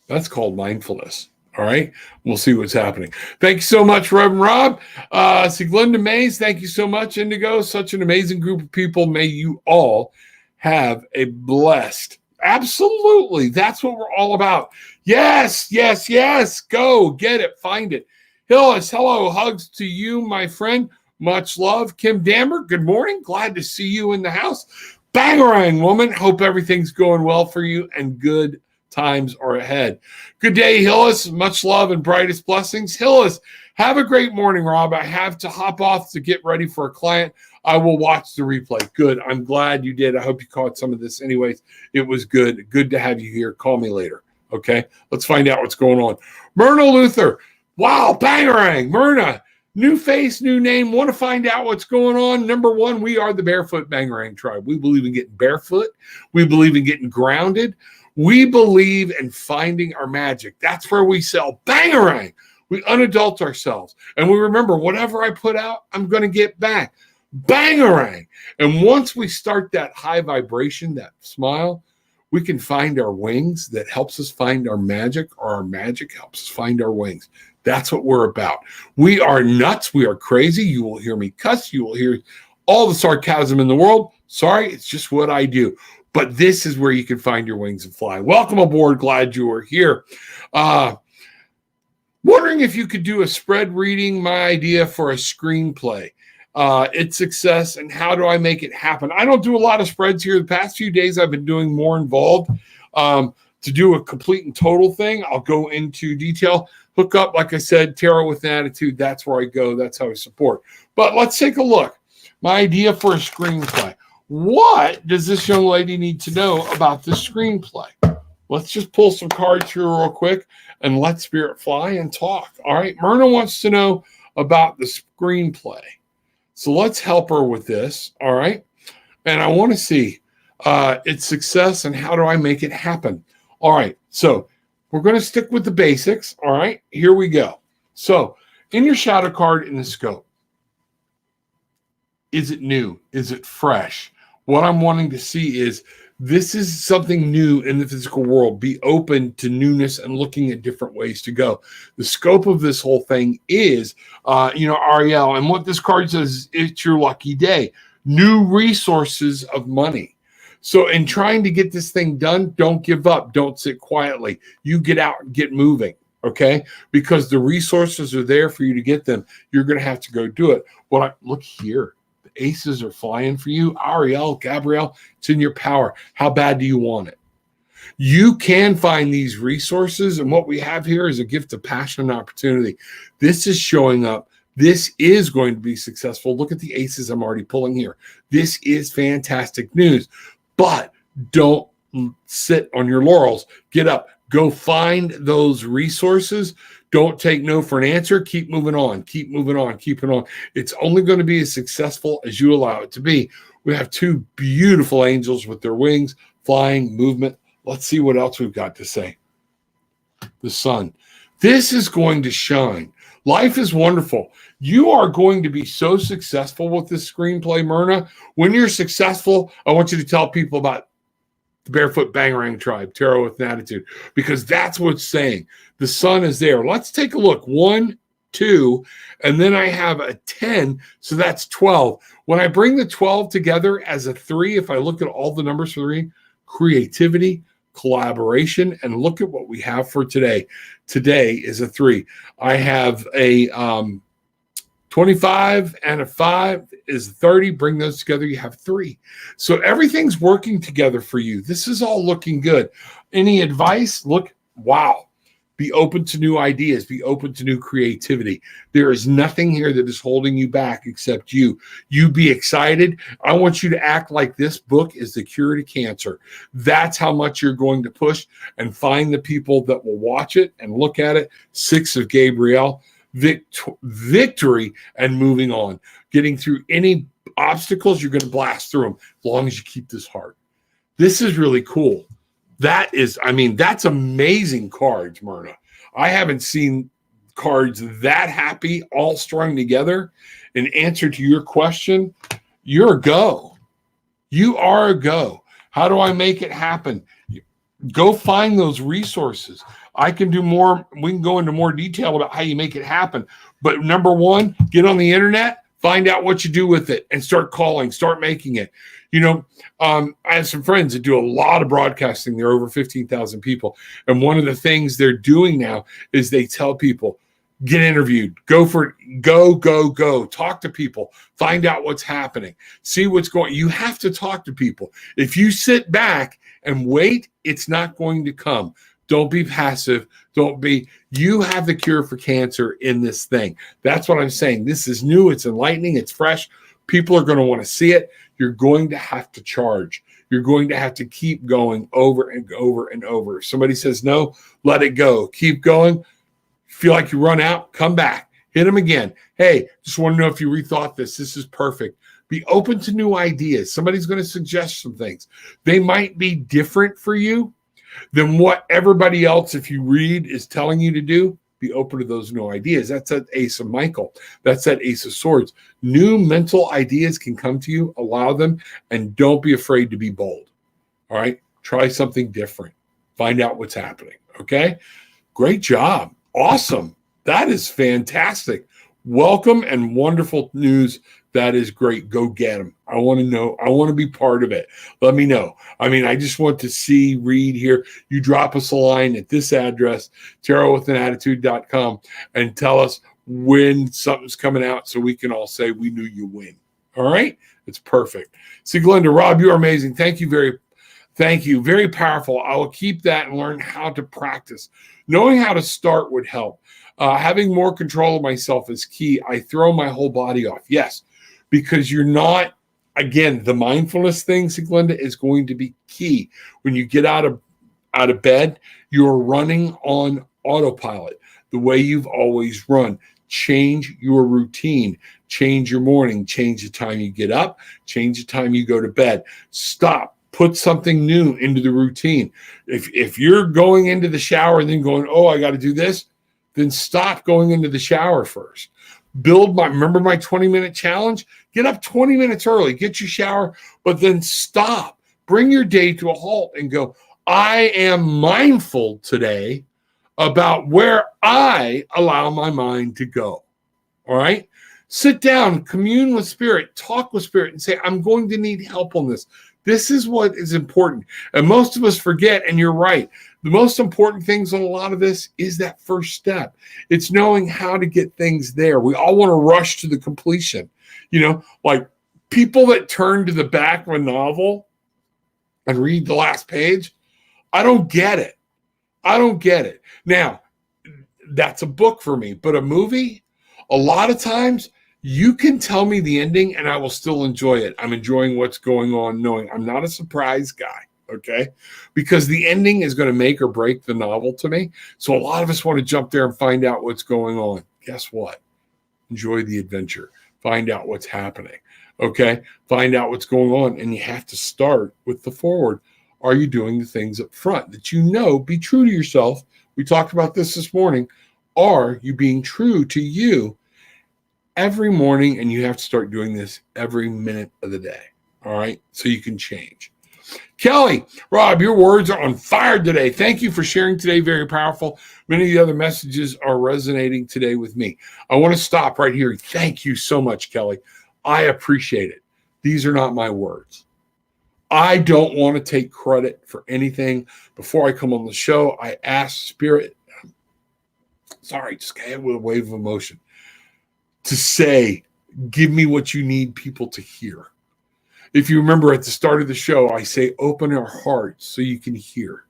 That's called mindfulness. All right. We'll see what's happening. Thank you so much, Reverend Rob. Siglinda Mays, thank you so much, Indigo. Such an amazing group of people. May you all have a blessed. Absolutely. That's what we're all about. Yes, yes, yes. Go get it. Find it. Hillis, hello. Hugs to you, my friend. Much love. Kim Dammer, good morning. Glad to see you in the house. Bangarang, woman. Hope everything's going well for you and good times are ahead. Good day, Hillis. Much love and brightest blessings. Hillis, have a great morning, Rob. I have to hop off to get ready for a client. I will watch the replay. Good. I'm glad you did. I hope you caught some of this anyways. It was good. Good to have you here. Call me later. Okay. Let's find out what's going on. Myrna Luther. Wow. Bangarang. Myrna. New face, new name. Want to find out what's going on? Number one, we are the Barefoot Bangarang Tribe. We believe in getting barefoot. We believe in getting grounded. We believe in finding our magic. That's where we sell Bangarang. We unadult ourselves. And we remember, whatever I put out, I'm going to get back. Bangarang. And once we start that high vibration, that smile, we can find our wings. That helps us find our magic, or our magic helps us find our wings. That's what we're about. We are nuts. We are crazy. You will hear me cuss. You will hear all the sarcasm in the world. Sorry, it's just what I do. But this is where you can find your wings and fly. Welcome aboard. Glad you are here. Wondering if you could do a spread reading, my idea for a screenplay. Its success and how do I make it happen? I don't do a lot of spreads here. The past few days I've been doing more involved. To do a complete and total thing, I'll go into detail. Hook up, like I said, Tarot with an Attitude. That's where I go. That's how I support. But let's take a look. My idea for a screenplay. What does this young lady need to know about this screenplay? Let's just pull some cards here real quick and let Spirit fly and talk. All right. Myrna wants to know about the screenplay. So let's help her with this. All right. And I want to see its success and how do I make it happen? All right. So we're going to stick with the basics. All right. Here we go. So in your shadow card in the scope, Is it new? Is it fresh? What I'm wanting to see is this is something new in the physical world. Be open to newness and looking at different ways to go. The scope of this whole thing is, Ariel, and what this card says, it's your lucky day. New resources of money. So in trying to get this thing done, don't give up. Don't sit quietly. You get out and get moving, okay? Because the resources are there for you to get them. You're going to have to go do it. Look here. The aces are flying for you. Ariel, Gabrielle, it's in your power. How bad do you want it? You can find these resources, and what we have here is a gift of passion and opportunity. This is showing up. This is going to be successful. Look at the aces I'm already pulling here. This is fantastic news. But don't sit on your laurels. Get up. Go find those resources. Don't take no for an answer. Keep moving on. Keep moving on. Keep it on. It's only going to be as successful as you allow it to be. We have two beautiful angels with their wings, flying, movement. Let's see what else we've got to say. The sun. This is going to shine. Life is wonderful. You are going to be so successful with this screenplay, Myrna. When you're successful, I want you to tell people about the Barefoot Bangarang Tribe, Tarot with an Attitude, because that's what it's saying. The sun is there. Let's take a look. 1, 2, and then I have a 10, so that's 12. When I bring the 12 together as a 3, if I look at all the numbers for 3, creativity, collaboration, and look at what we have for today. Today is a 3. I have a 25 and a 5 is 30. Bring those together, you have 3. So everything's working together for you. This is all looking good. Any advice? Look, wow. Be open to new ideas. Be open to new creativity. There is nothing here that is holding you back except you. You be excited. I want you to act like this book is the cure to cancer. That's how much you're going to push and find the people that will watch it and look at it. 6 of Gabrielle. Victory and moving on. Getting through any obstacles, you're going to blast through them as long as you keep this heart. This is really cool. That's amazing cards, Myrna. I haven't seen cards that happy, all strung together. In answer to your question, you're a go. You are a go. How do I make it happen? Go find those resources. I can do more. We can go into more detail about how you make it happen. But number one, get on the internet, find out what you do with it, and start calling, start making it. I have some friends that do a lot of broadcasting. There are over 15,000 people. And one of the things they're doing now is they tell people, get interviewed, go for it, go, talk to people, find out what's happening, see what's going. You have to talk to people. If you sit back and wait, it's not going to come. Don't be passive. You have the cure for cancer in this thing. That's what I'm saying. This is new. It's enlightening. It's fresh. People are going to want to see it. You're going to have to charge. You're going to have to keep going over and over and over. If somebody says no, let it go. Keep going. Feel like you run out, come back. Hit them again. Hey, just want to know if you rethought this. This is perfect. Be open to new ideas. Somebody's going to suggest some things. They might be different for you than what everybody else, if you read, is telling you to do. Be open to those new ideas. That's that Ace of Michael. That's that Ace of Swords. New mental ideas can come to you. Allow them, and don't be afraid to be bold. All right? Try something different. Find out what's happening. Okay? Great job. Awesome. That is fantastic. Welcome and wonderful news. That is great. Go get them. I want to know. I want to be part of it. Let me know. I just want to see, read, hear. You drop us a line at this address, tarotwithanattitude.com, and tell us when something's coming out so we can all say we knew you win. All right? It's perfect. See, Glenda, Rob, you're amazing. Thank you. Very powerful. I will keep that and learn how to practice. Knowing how to start would help. Having more control of myself is key. I throw my whole body off. Yes, because you're not, again, the mindfulness thing, Glenda, is going to be key. When you get out of bed, you're running on autopilot, the way you've always run. Change your routine. Change your morning. Change the time you get up. Change the time you go to bed. Stop. Put something new into the routine. If you're going into the shower and then going, oh, I got to do this, then stop going into the shower first. Remember my 20-minute challenge? Get up 20 minutes early, get your shower, but then stop. Bring your day to a halt and go, I am mindful today about where I allow my mind to go. All right? Sit down, commune with spirit, talk with spirit, and say, I'm going to need help on this. This is what is important. And most of us forget, and you're right. The most important things on a lot of this is that first step. It's knowing how to get things there. We all want to rush to the completion. Like people that turn to the back of a novel and read the last page. I don't get it. Now, that's a book for me, but a movie, a lot of times you can tell me the ending and I will still enjoy it. I'm enjoying what's going on, knowing I'm not a surprise guy, okay? Because the ending is going to make or break the novel to me. So a lot of us want to jump there and find out what's going on. Guess what? Enjoy the adventure. Find out what's happening, okay? Find out what's going on, and you have to start with the forward. Are you doing the things up front that be true to yourself? We talked about this morning. Are you being true to you every morning? And you have to start doing this every minute of the day, all right? So you can change. Kelly, Rob, your words are on fire today. Thank you for sharing today. Very powerful. Many of the other messages are resonating today with me. I want to stop right here. Thank you so much, Kelly. I appreciate it. These are not my words. I don't want to take credit for anything. Before I come on the show, I ask Spirit, sorry, just kind of with a wave of emotion, to say, give me what you need people to hear. If you remember at the start of the show, I say, open our hearts so you can hear.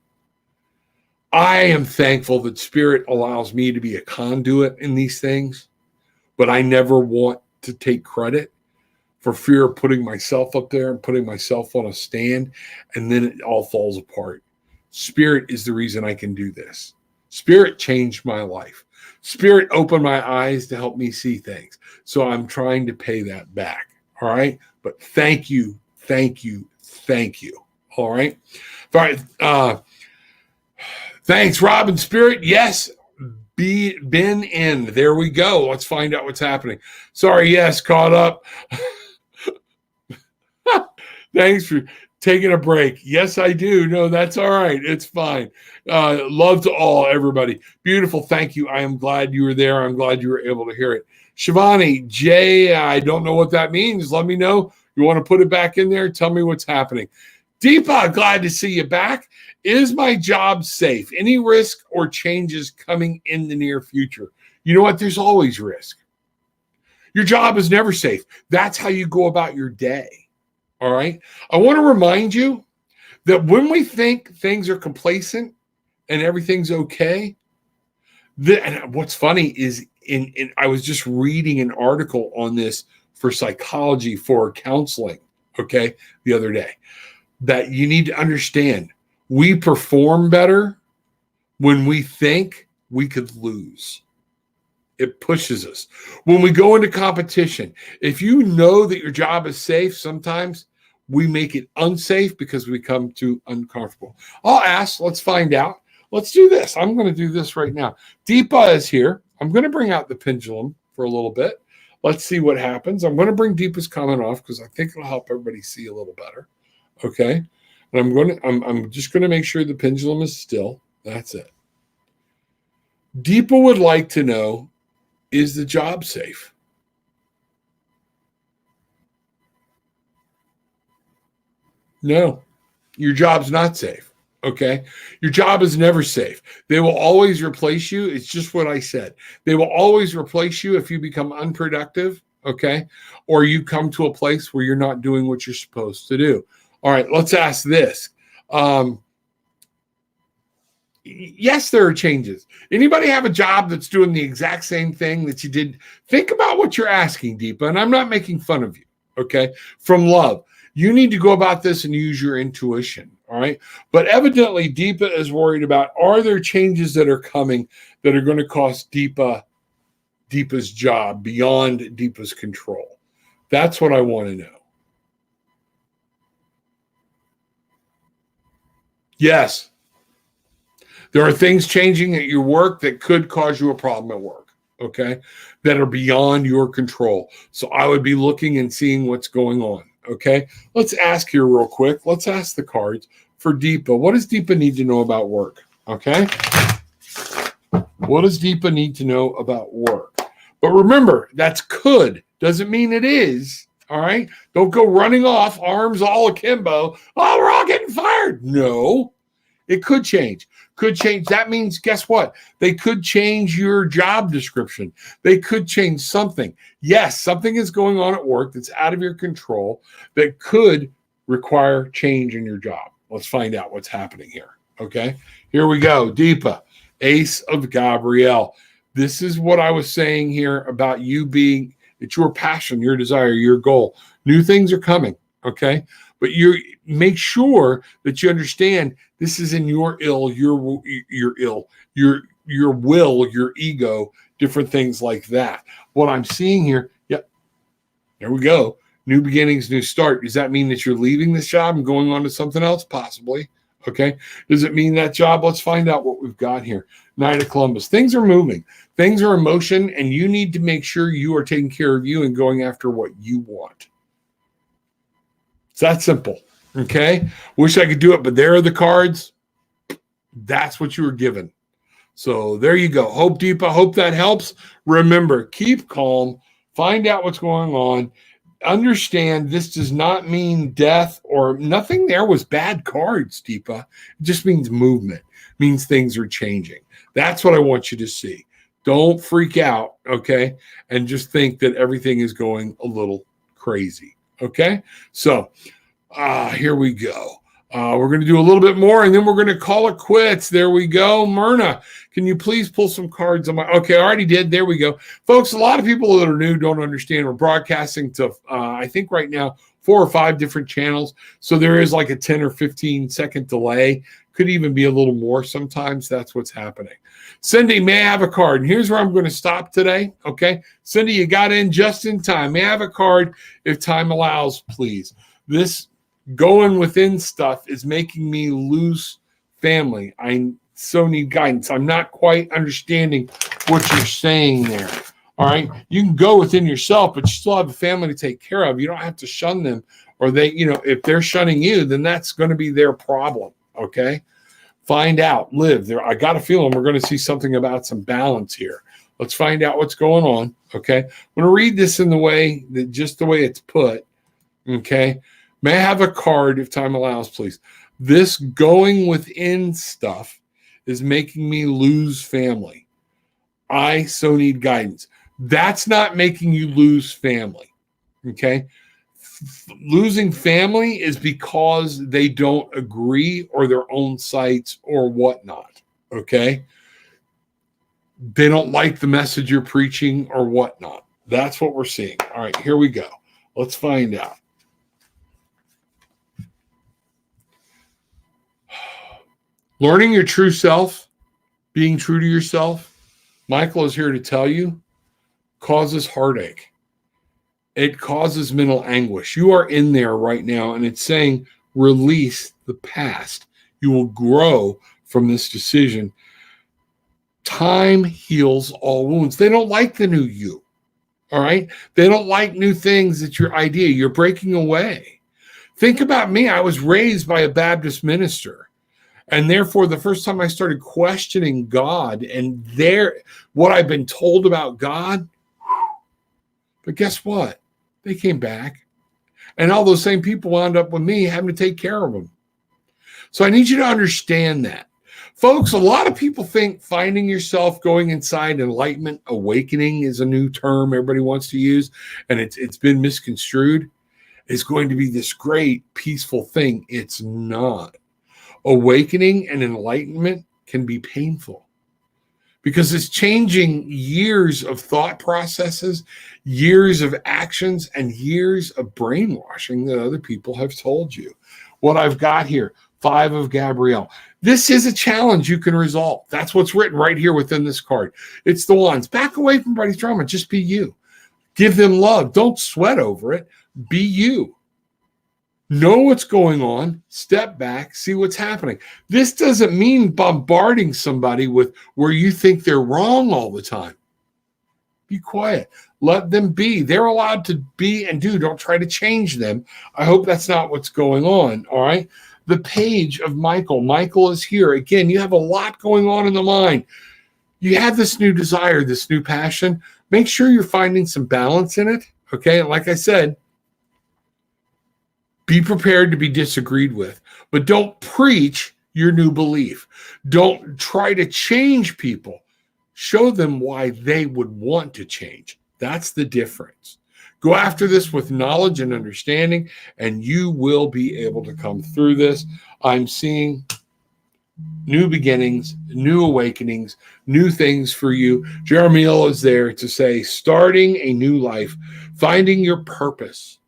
I am thankful that Spirit allows me to be a conduit in these things, but I never want to take credit for fear of putting myself up there and putting myself on a stand, and then it all falls apart. Spirit is the reason I can do this. Spirit changed my life. Spirit opened my eyes to help me see things. So I'm trying to pay that back. All right. But thank you. All right. All right. Thanks, Robin Spirit. Yes. Been in. There we go. Let's find out what's happening. Sorry. Yes. Caught up. Thanks for taking a break. Yes, I do. No, that's all right. It's fine. Love to all, everybody. Beautiful. Thank you. I am glad you were there. I'm glad you were able to hear it. Shivani, Jay, I don't know what that means. Let me know. You want to put it back in there? Tell me what's happening. Deepa, glad to see you back. Is my job safe? Any risk or changes coming in the near future? You know what? There's always risk. Your job is never safe. That's how you go about your day. All right. I want to remind you that when we think things are complacent and everything's okay, and what's funny is I was just reading an article on this for psychology for counseling, okay, the other day, that you need to understand we perform better when we think we could lose. It pushes us. When we go into competition, if you know that your job is safe, sometimes we make it unsafe because we become too uncomfortable. I'll ask, let's find out. Let's do this. I'm going to do this right now. Deepa is here. I'm going to bring out the pendulum for a little bit. Let's see what happens. I'm going to bring Deepa's comment off because I think it'll help everybody see a little better. Okay. And I'm just going to make sure the pendulum is still. That's it. Deepa would like to know, is the job safe? No, your job's not safe. Okay. Your job is never safe. They will always replace you. It's just what I said. They will always replace you if you become unproductive. Okay. Or you come to a place where you're not doing what you're supposed to do. All right. Let's ask this. Yes, there are changes. Anybody have a job that's doing the exact same thing that you did? Think about what you're asking, Deepa. And I'm not making fun of you. Okay. From love. You need to go about this and use your intuition. All right. But evidently, Deepa is worried about, are there changes that are coming that are going to cost Deepa's job beyond Deepa's control? That's what I want to know. Yes. There are things changing at your work that could cause you a problem at work. okay, that are beyond your control. So I would be looking and seeing what's going on, okay? Let's ask here real quick. Let's ask the cards for Deepa. What does Deepa need to know about work, okay? What does Deepa need to know about work? But remember, that's could. Doesn't mean it is, all right? Don't go running off, arms all akimbo. Oh, we're all getting fired. No, it could change. Could change. That means, guess what? They could change your job description. They could change something. Yes, something is going on at work that's out of your control that could require change in your job. Let's find out what's happening here. Okay, here we go. Deepa, Ace of Gabrielle. This is what I was saying here about you being, it's your passion, your desire, your goal. New things are coming. Okay, but you make sure that you understand this is in your will, your ego, different things like that. What I'm seeing here, yep, there we go. New beginnings, new start. Does that mean that you're leaving this job and going on to something else? Possibly. Okay. Does it mean that job? Let's find out what we've got here. Knight of Columbus. Things are moving. Things are in motion, and you need to make sure you are taking care of you and going after what you want. It's that simple. Okay. Wish I could do it, but there are the cards. That's what you were given. So there you go. Hope Deepa. Hope that helps. Remember, keep calm. Find out what's going on. Understand this does not mean death or nothing. There was bad cards, Deepa. It just means movement. It means things are changing. That's what I want you to see. Don't freak out, okay? And just think that everything is going a little crazy, okay? So here we go. We're going to do a little bit more, and then we're going to call it quits. There we go. Myrna, can you please pull some cards on my... Okay, I already did. There we go. Folks, a lot of people that are new don't understand. We're broadcasting to, I think right now, 4 or 5 different channels. So there is like a 10 or 15 second delay. Could even be a little more sometimes. That's what's happening. Cindy, may I have a card? And here's where I'm going to stop today, okay? Cindy, you got in just in time. May I have a card if time allows, please? This going within stuff is making me lose family. I so need guidance. I'm not quite understanding what you're saying there. All right. You can go within yourself, but you still have a family to take care of. You don't have to shun them, or they, if they're shunning you, then that's going to be their problem. Okay. Find out, live there. I got a feeling we're going to see something about some balance here. Let's find out what's going on. Okay. I'm going to read this in the way that just the way it's put. Okay. May I have a card if time allows, please? This going within stuff is making me lose family. I so need guidance. That's not making you lose family, okay? Losing family is because they don't agree or their own sites or whatnot, okay? They don't like the message you're preaching or whatnot. That's what we're seeing. All right, here we go. Let's find out. Learning your true self, being true to yourself, Michael is here to tell you, causes heartache. It causes mental anguish. You are in there right now, and it's saying, release the past. You will grow from this decision. Time heals all wounds. They don't like the new you, all right? They don't like new things. It's your idea. You're breaking away. Think about me. I was raised by a Baptist minister. And therefore, the first time I started questioning God and what I've been told about God, but guess what? They came back. And all those same people wound up with me having to take care of them. So I need you to understand that. Folks, a lot of people think finding yourself, going inside, enlightenment, awakening is a new term everybody wants to use, and it's been misconstrued. It's going to be this great, peaceful thing. It's not. Awakening and enlightenment can be painful because it's changing years of thought processes, years of actions, and years of brainwashing that other people have told you. What I've got here, 5 of Gabrielle. This is a challenge you can resolve. That's what's written right here within this card. It's the ones. Back away from everybody's drama. Just be you. Give them love. Don't sweat over it. Be you. Know what's going on, step back, see what's happening. This doesn't mean bombarding somebody with where you think they're wrong all the time. Be quiet. Let them be. They're allowed to be and do. Don't try to change them. I hope that's not what's going on. All right. The page of Michael. Michael is here. Again, you have a lot going on in the mind. You have this new desire, this new passion. Make sure you're finding some balance in it. Okay. And like I said, be prepared to be disagreed with, but don't preach your new belief. Don't try to change people. Show them why they would want to change. That's the difference. Go after this with knowledge and understanding, and you will be able to come through this. I'm seeing new beginnings, new awakenings, new things for you. Jeremiel is there to say, starting a new life, finding your purpose.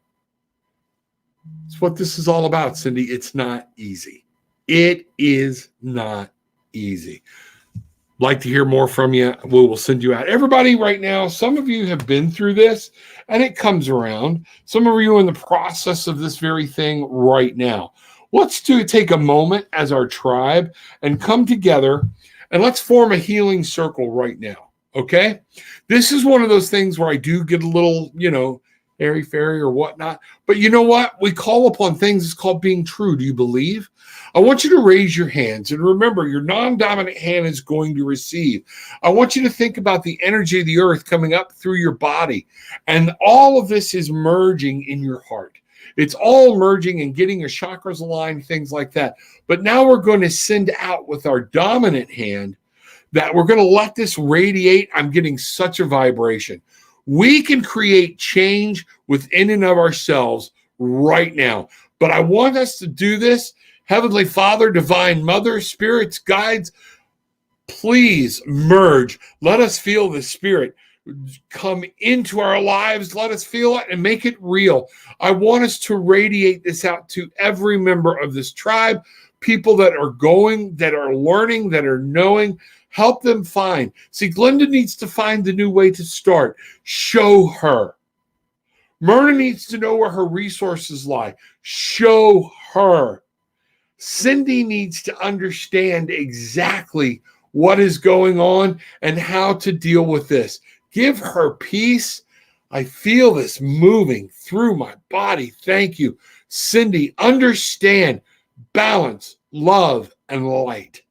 It's what this is all about, Cindy. It's not easy. It is not easy. Like to hear more from you, we will send you out. Everybody right now, some of you have been through this and it comes around. Some of you are in the process of this very thing right now. Let's take a moment as our tribe and come together and let's form a healing circle right now. Okay? This is one of those things where I do get a little, airy-fairy or whatnot. But you know what? We call upon things. It's called being true. Do you believe? I want you to raise your hands. And remember, your non-dominant hand is going to receive. I want you to think about the energy of the earth coming up through your body. And all of this is merging in your heart. It's all merging and getting your chakras aligned, things like that. But now we're going to send out with our dominant hand that we're going to let this radiate. I'm getting such a vibration. We can create change within and of ourselves right now. But I want us to do this. Heavenly Father, Divine Mother, spirits, guides, please merge. Let us feel the Spirit come into our lives. Let us feel it and make it real. I want us to radiate this out to every member of this tribe, people that are going, that are learning, that are knowing. Help them find. See, Glenda needs to find the new way to start. Show her. Myrna needs to know where her resources lie. Show her. Cindy needs to understand exactly what is going on and how to deal with this. Give her peace. I feel this moving through my body. Thank you. Cindy, understand balance, love, and light.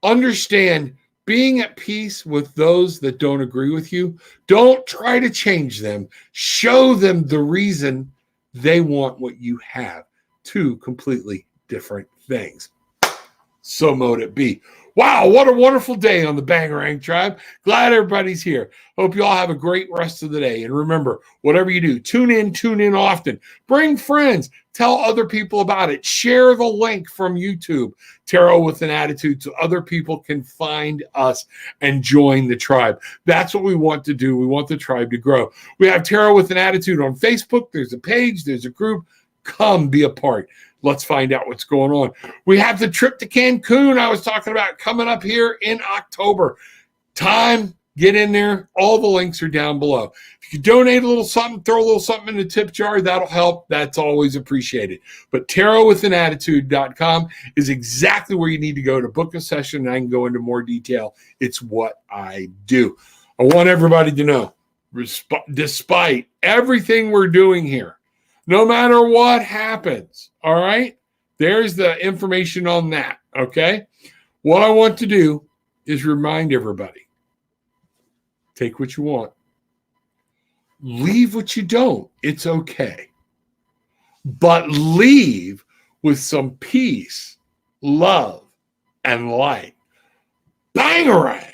Understand being at peace with those that don't agree with you. Don't try to change them. Show them the reason they want what you have. Two completely different things. So mote it be. Wow, what a wonderful day on the Bangarang Tribe. Glad everybody's here. Hope you all have a great rest of the day. And remember, whatever you do, tune in often. Bring friends. Tell other people about it. Share the link from YouTube, Tarot with an Attitude, so other people can find us and join the tribe. That's what we want to do. We want the tribe to grow. We have Tarot with an Attitude on Facebook. There's a page. There's a group. Come be a part. Let's find out what's going on. We have the trip to Cancun I was talking about coming up here in October. Time, get in there. All the links are down below. If you donate a little something, throw a little something in the tip jar, that'll help. That's always appreciated. But tarotwithanattitude.com is exactly where you need to go to book a session, and I can go into more detail. It's what I do. I want everybody to know, despite everything we're doing here, no matter what happens, all right? There's the information on that, okay? What I want to do is remind everybody, take what you want. Leave what you don't. It's okay. But leave with some peace, love, and light. Bangarang!